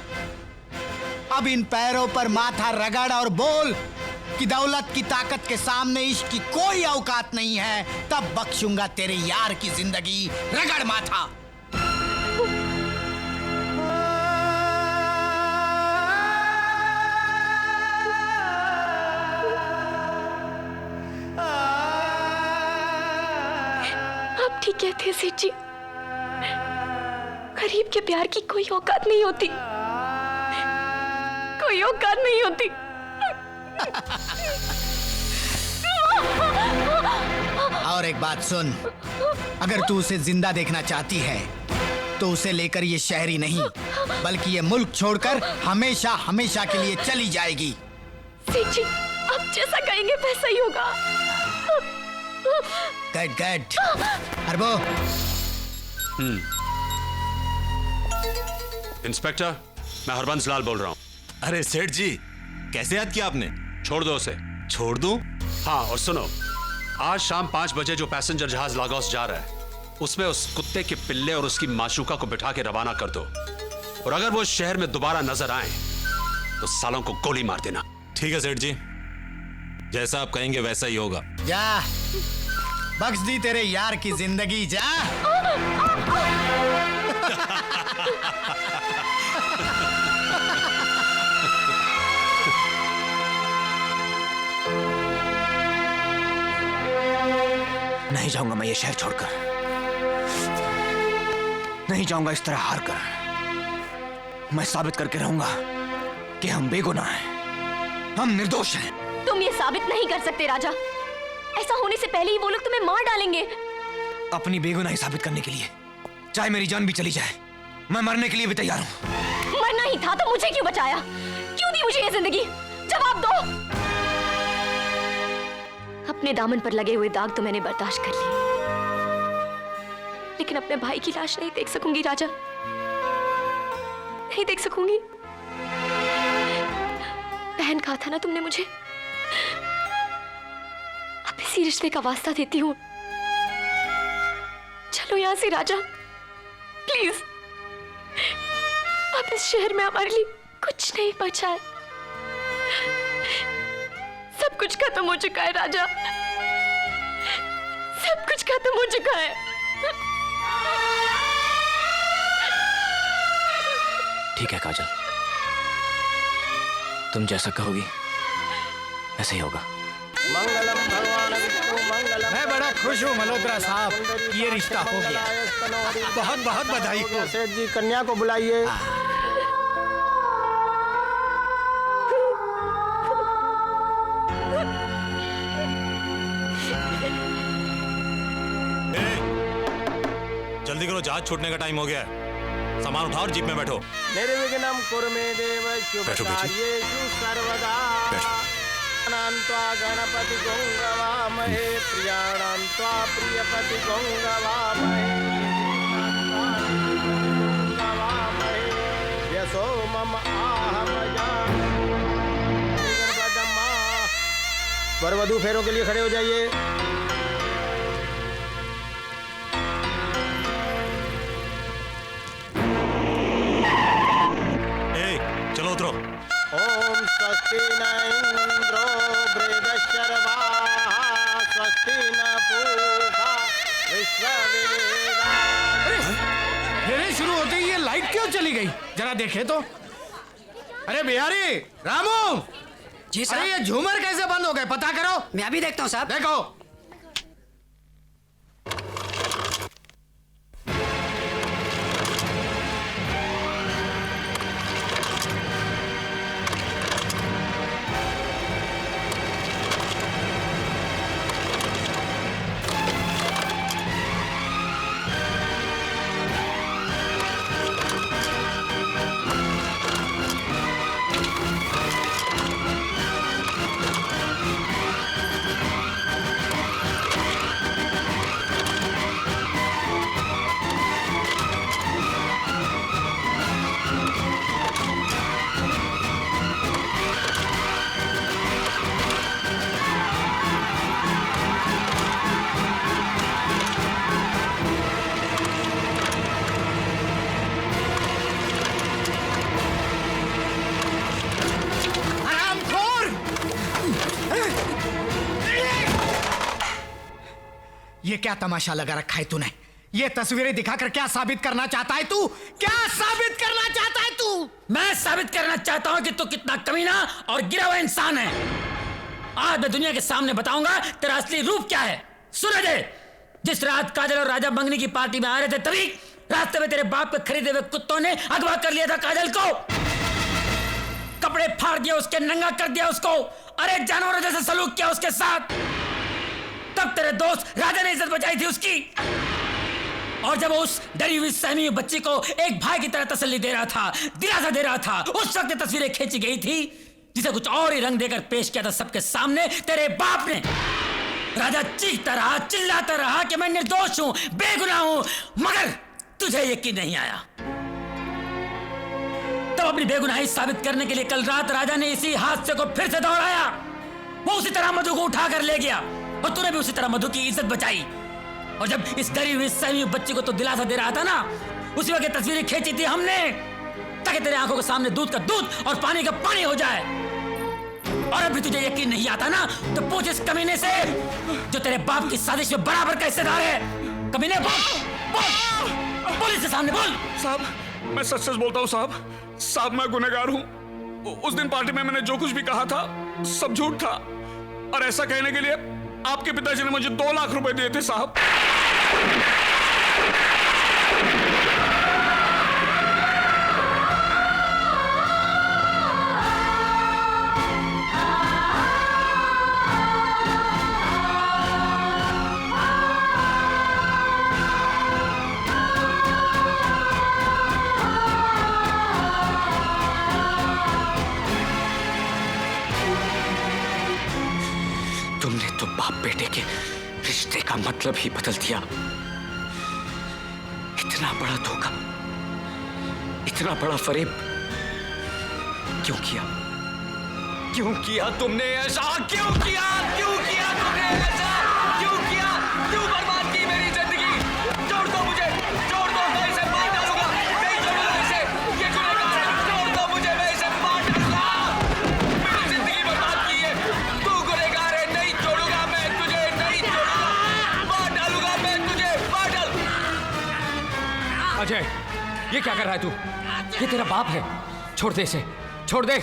अब इन पैरों पर माथा रगड़ और बोल कि दौलत की ताकत के सामने इश्क की कोई औकात नहीं है, तब बख्शूंगा तेरे यार की जिंदगी। रगड़ माथा। आप ठीक कहते हैं सेठ जी, गरीब के प्यार की कोई औकात नहीं होती, कोई औकात नहीं होती। और एक बात सुन, अगर तू उसे जिंदा देखना चाहती है तो उसे लेकर ये शहर ही नहीं बल्कि ये मुल्क छोड़कर हमेशा हमेशा के लिए चली जाएगी। सेठ जी, आप जैसा कहेंगे वैसा ही होगा। Good good. हरबो। इंस्पेक्टर, मैं हरबंस लाल बोल रहा हूँ। अरे सेठ जी, कैसे याद किया आपने? छोड़ दो उसे। छोड़ दूं? हाँ, और सुनो, आज शाम 5 बजे जो पैसेंजर जहाज लागोस जा रहा है उसमें उस कुत्ते के पिल्ले और उसकी माशूका को बिठा के रवाना कर दो, और अगर वो शहर में दोबारा नजर आए तो सालों को गोली मार देना। ठीक है सेठ जी, जैसा आप कहेंगे वैसा ही होगा। जा, बख्श दी तेरे यार की जिंदगी, जा। नहीं जाऊंगा मैं ये शहर छोड़कर, नहीं जाऊंगा इस तरह हार कर। मैं साबित करके रहूंगा कि हम बेगुनाह हैं, हम निर्दोष हैं। तुम ये साबित नहीं कर सकते राजा, ऐसा होने से पहले ही वो लोग तुम्हें मार डालेंगे। अपनी बेगुनाही साबित करने के लिए चाहे मेरी जान भी चली जाए, मैं मरने के लिए भी तैयार हूं। मरना ही था तो मुझे क्यों बचाया, क्यों दी मुझे ये जिंदगी? जवाब दो। अपने दामन पर लगे हुए दाग तो मैंने बर्दाश्त कर लिए, लेकिन अपने भाई की लाश नहीं देख सकूंगी राजा, नहीं देख सकूंगी। बहन कहा था ना तुमने मुझे, अब इसी रिश्ते का वास्ता देती हूं। चलो यहां से राजा, प्लीज। अब इस शहर में हमारे लिए कुछ नहीं बचा है, सब कुछ खत्म हो चुका है राजा, सब कुछ खत्म हो चुका है। ठीक है काजल, तुम जैसा कहोगी ऐसा ही होगा। मंगलम भगवान विष्णु मंगलम। मैं बड़ा खुश हूँ मल्होत्रा साहब, ये रिश्ता हो गया। बहुत बहुत बधाई हो। सेठ जी, कन्या को बुलाइए। जल्दी करो, जहाज छूटने का टाइम हो गया है। सामान उठाओ और जीप में बैठो। निर्विघ्नं कुरु मे देव शुभकार्येषु सर्वदा। अनन्त्वा गणपति गंगवामहे प्रियाणन्त्वा प्रियपति गंगवामहे यशो मम आहमया। वरवधू फेरों के लिए खड़े हो जाइए। चलो उतरो। ओम स्वस्ति न इंद्रो वृद्धश्रवाः स्वस्ति न पूषा विश्ववेदाः। फेरे शुरू होते ही ये लाइट क्यों चली गई? जरा देखे तो। अरे बिहारी, रामू, जी साहब। अरे ये झूमर कैसे बंद हो गए पता करो। मैं अभी देखता हूँ साहब। देखो। ये क्या तमाशा लगा रखा है तूने? ये तस्वीरें दिखाकर क्या साबित करना चाहता है तू? क्या साबित करना चाहता है तू? मैं साबित करना चाहता हूं कि तू कितना कमीना और गिरा हुआ इंसान है। आज मैं दुनिया के सामने बताऊंगा तेरा असली रूप क्या है। सुन दे, जिस रात काजल और राजा मंगनी की पार्टी में आ रहे थे तभी रास्ते में तेरे बाप के खरीदे हुए कुत्तों ने अगवा कर लिया था काजल को, कपड़े फाड़ दिया उसके, नंगा कर दिया उसको, अरे जानवरों जैसे सलूक किया उसके साथ। तब तेरे दोस्त राजा ने इज्जत बचाई थी उसकी। और जब उस डरी हुई सहमी हुई बच्ची को एक भाई की तरह तसल्ली दे रहा था, दिलासा दे रहा था, उस वक्त तस्वीरें खींची गई थी जिसे कुछ और ही रंग देकर पेश किया था सबके सामने तेरे बाप ने। राजा चीखता रहा, चिल्लाता रहा कि मैं निर्दोष हूं, बेगुनाह हूं, मगर तुझे यकीन नहीं आया। तब अपनी बेगुनाही साबित करने के लिए कल रात राजा ने इसी हादसे को फिर से दोहराया। वो उसी तरह मधु को उठाकर ले गया और तूने भी उसी तरह मधु की इज्जत बचाई। और जब इस डरी हुई सहमी हुई बच्ची को तो दिलासा दे रहा था ना, उसी वक्त तस्वीरें खींची थी हमने ताकि तेरे आंखों के सामने दूध का दूध और पानी का पानी हो जाए। और अभी तुझे यकीन नहीं आता ना, तो पूछ इस कमीने से जो तेरे बाप की साजिश में बराबर का हिस्सेदार है। कमीने बोल, बोल, बोल इसके सामने बोल। साहब, मैं सच सच बोलता हूँ साहब, मैं गुनहगार हूँ। उस दिन पार्टी में मैंने जो कुछ भी कहा था सब झूठ था, और ऐसा कहने के लिए आपके पिताजी ने मुझे 2 लाख रुपए दिए थे साहब। तुमने तो बाप बेटे के रिश्ते का मतलब ही बदल दिया। इतना बड़ा धोखा, इतना बड़ा फरेब क्यों किया? क्यों किया तुमने ऐसा? क्यों किया? क्यों किया तुमने ऐसा? क्यों किया? क्यों बर्बाद की मेरी जिंदगी? छोड़ दो मुझे, छोड़ दो, मैं इसे मार डालूंगा। नहीं छोड़ूंगा इसे, ये गुनहगार है। छोड़ दो मुझे, मैं इसे मार डालूंगा। मेरी जिंदगी बर्बाद की है, तू गुनहगार है। नहीं छोड़ूंगा मैं तुझे, नहीं छोड़ूंगा, मार डालूंगा मैं तुझे, मार डाल। अजय, ये क्या कर रहा है तू? ये तेरा बाप है, छोड़ दे इसे, छोड़ दे।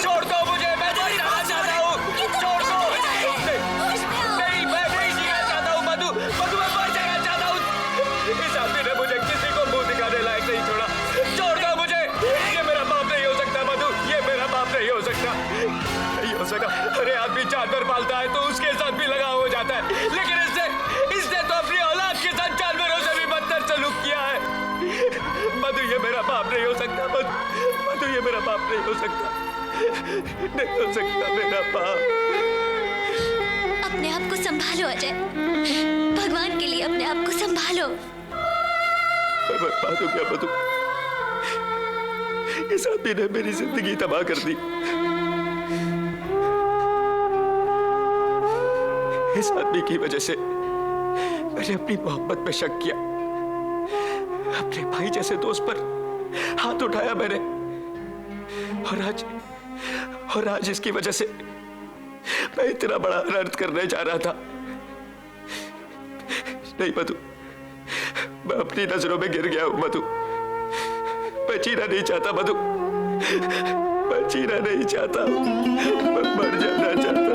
छोड़ दो मुझे, मैं नहीं रहना चाहता हूँ। छोड़ दो। नहीं, मैं नहीं जीना चाहता हूँ मधु, मधु मैं मर जाना चाहता हूँ। इस आदमी ने मुझे किसी को मुंह दिखाने लायक नहीं छोड़ा। छोड़ दो मुझे, ये मेरा बाप नहीं हो सकता मधु, ये मेरा बाप नहीं हो सकता, नहीं हो सकता। अरे आदमी जानवर पालता है तो उसके साथ भी लगाव हो जाता है, लेकिन इसने तो अपनी औलाद के साथ जानवरों से भी बदतर सलूक किया है। मधु ये मेरा बाप नहीं हो सकता, मधु ये मेरा बाप नहीं हो सकता, नहीं हो सकता मेरा बाप। अपने आप को संभालो अजय, भगवान के लिए अपने आप को संभालो। मैं बर्बाद हो गया मधु, इस आदमी ने मेरी जिंदगी तबाह कर दी। इस आदमी की वजह से मैंने अपनी मोहब्बत पे शक किया, अपने भाई जैसे दोस्त पर हाथ उठाया मैंने, और आज इसकी वजह से मैं इतना बड़ा अनर्थ करने जा रहा था। नहीं मधु, मैं अपनी नजरों में गिर गया हूं मधु। मैं जीना नहीं चाहता मधु, मैं जीना नहीं चाहता, मैं मर जाना चाहता।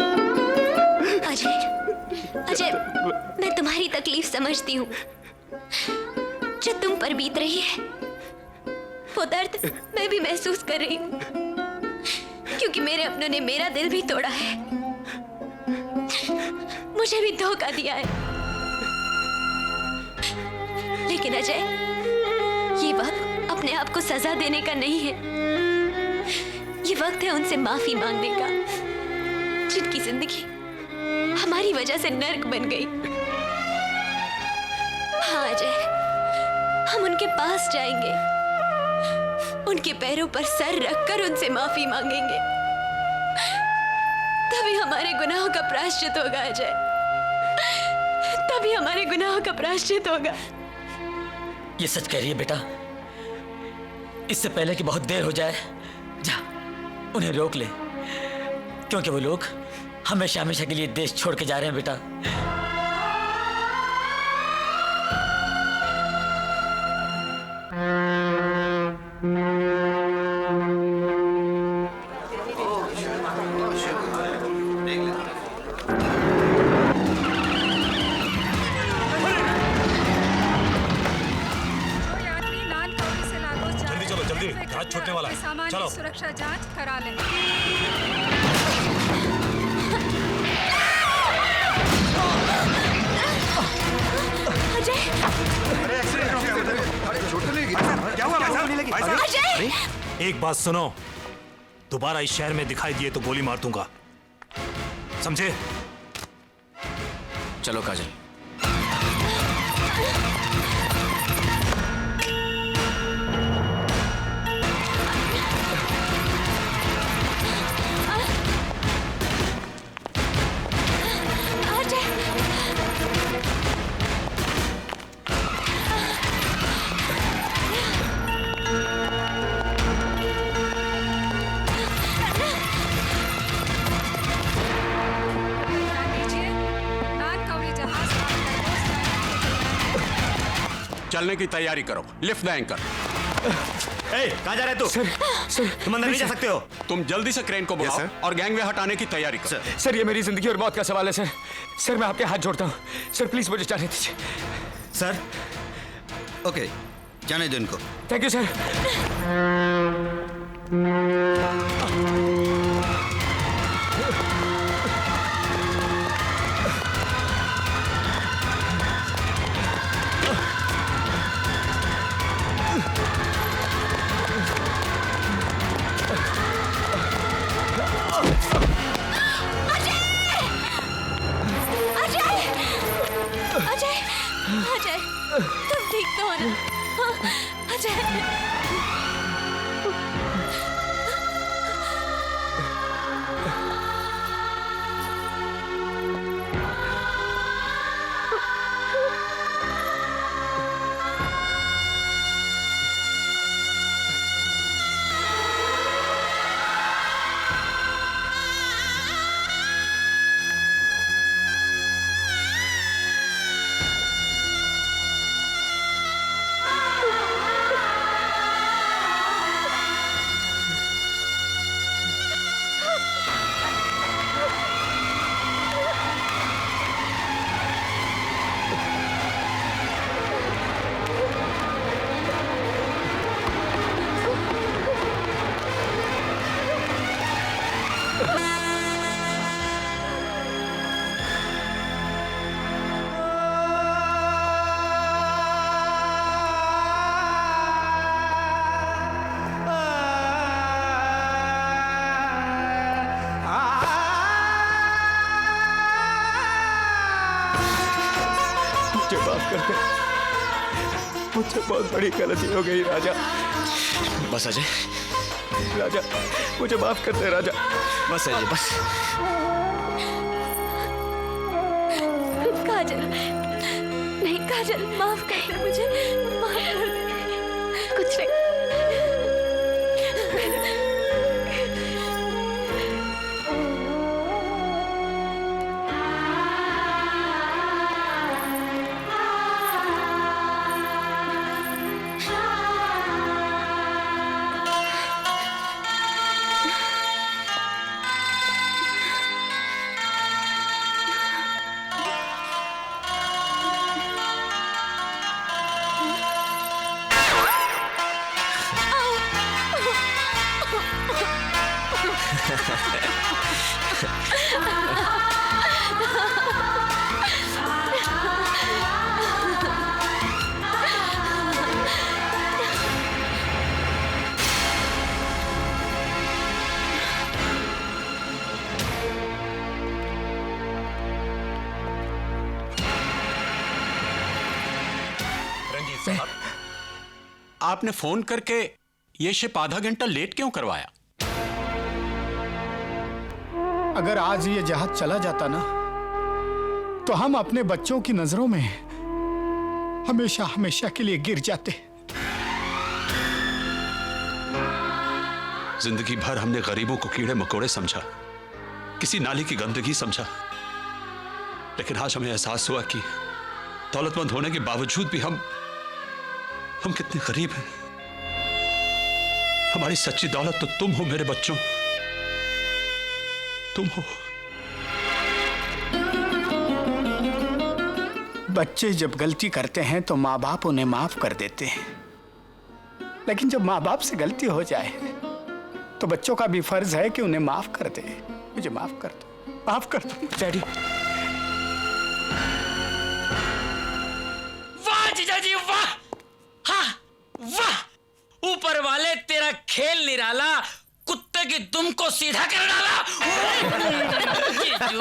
अजय, मैं तुम्हारी तकलीफ समझती हूँ जो तुम पर बीत रही है। वो दर्द मैं भी महसूस कर रही हूँ, क्योंकि मेरे अपनों ने मेरा दिल भी तोड़ा है, मुझे भी धोखा दिया है। लेकिन अजय, ये वक्त अपने आप को सजा देने का नहीं है, ये वक्त है उनसे माफी मांगने का, जिनकी जिंदगी हमारी वजह से नर्क बन गई। हाँ अजय, हम उनके पास जाएंगे, उनके पैरों पर सर रखकर उनसे माफी मांगेंगे, तभी हमारे गुनाहों का प्रायश्चित होगा अजय, तभी हमारे गुनाहों का प्रायश्चित होगा। ये सच कह रही है बेटा। इससे पहले कि बहुत देर हो जाए, जा उन्हें रोक ले, क्योंकि वो लोग हमेशा हमेशा के लिए देश छोड़ के जा रहे हैं बेटा। जल्दी चलो, जल्दी, जहाज छूटने वाला है। चलो। सुरक्षा जांच करा लें। एक बात सुनो, दोबारा इस शहर में दिखाई दिए तो गोली मार दूंगा, समझे? चलो काजल। चलने की तैयारी करो, लिफ्ट द एंकर। कहाँ जा रहे तू? सर, तुम अंदर नहीं जा सकते हो। तुम जल्दी से क्रेन को बुलाओ और गैंगवे हटाने की तैयारी करो। सर, ये मेरी जिंदगी और मौत का सवाल है सर। सर, मैं आपके हाथ जोड़ता हूँ सर, प्लीज मुझे जाने दीजिए सर। ओके, जाने दो इनको। Thank you sir. अजय, तुम ठीक तो हो ना? अजय, मुझे माफ कर दे, मुझसे बहुत बड़ी गलती हो गई राजा। बस अजय, राजा मुझे माफ कर दे राजा। बस अजय, बस। काजल, नहीं काजल, माफ कर दे मुझे, माफ कर दे। कुछ नहीं, आपने फोन करके ये शिप आधा घंटा लेट क्यों करवाया? अगर आज ये जहाज चला जाता ना, तो हम अपने बच्चों की नजरों में हमेशा हमेशा के लिए गिर जाते। जिंदगी भर हमने गरीबों को कीड़े मकोड़े समझा, किसी नाली की गंदगी समझा, लेकिन आज हमें एहसास हुआ कि दौलतमंद होने के बावजूद भी हम कितने गरीब हैं। हमारी सच्ची दौलत तो तुम हो मेरे बच्चों, तुम हो। बच्चे जब गलती करते हैं तो माँ बाप उन्हें माफ कर देते हैं, लेकिन जब माँ बाप से गलती हो जाए तो बच्चों का भी फर्ज है कि उन्हें माफ कर दे। मुझे माफ कर दो, माफ कर दो डैडी। वाह जीजा जी वाह, हाँ वाह, ऊपर वाले तेरा खेल निराला, कुत्ते की दुम को सीधा कर डाला। जीजू।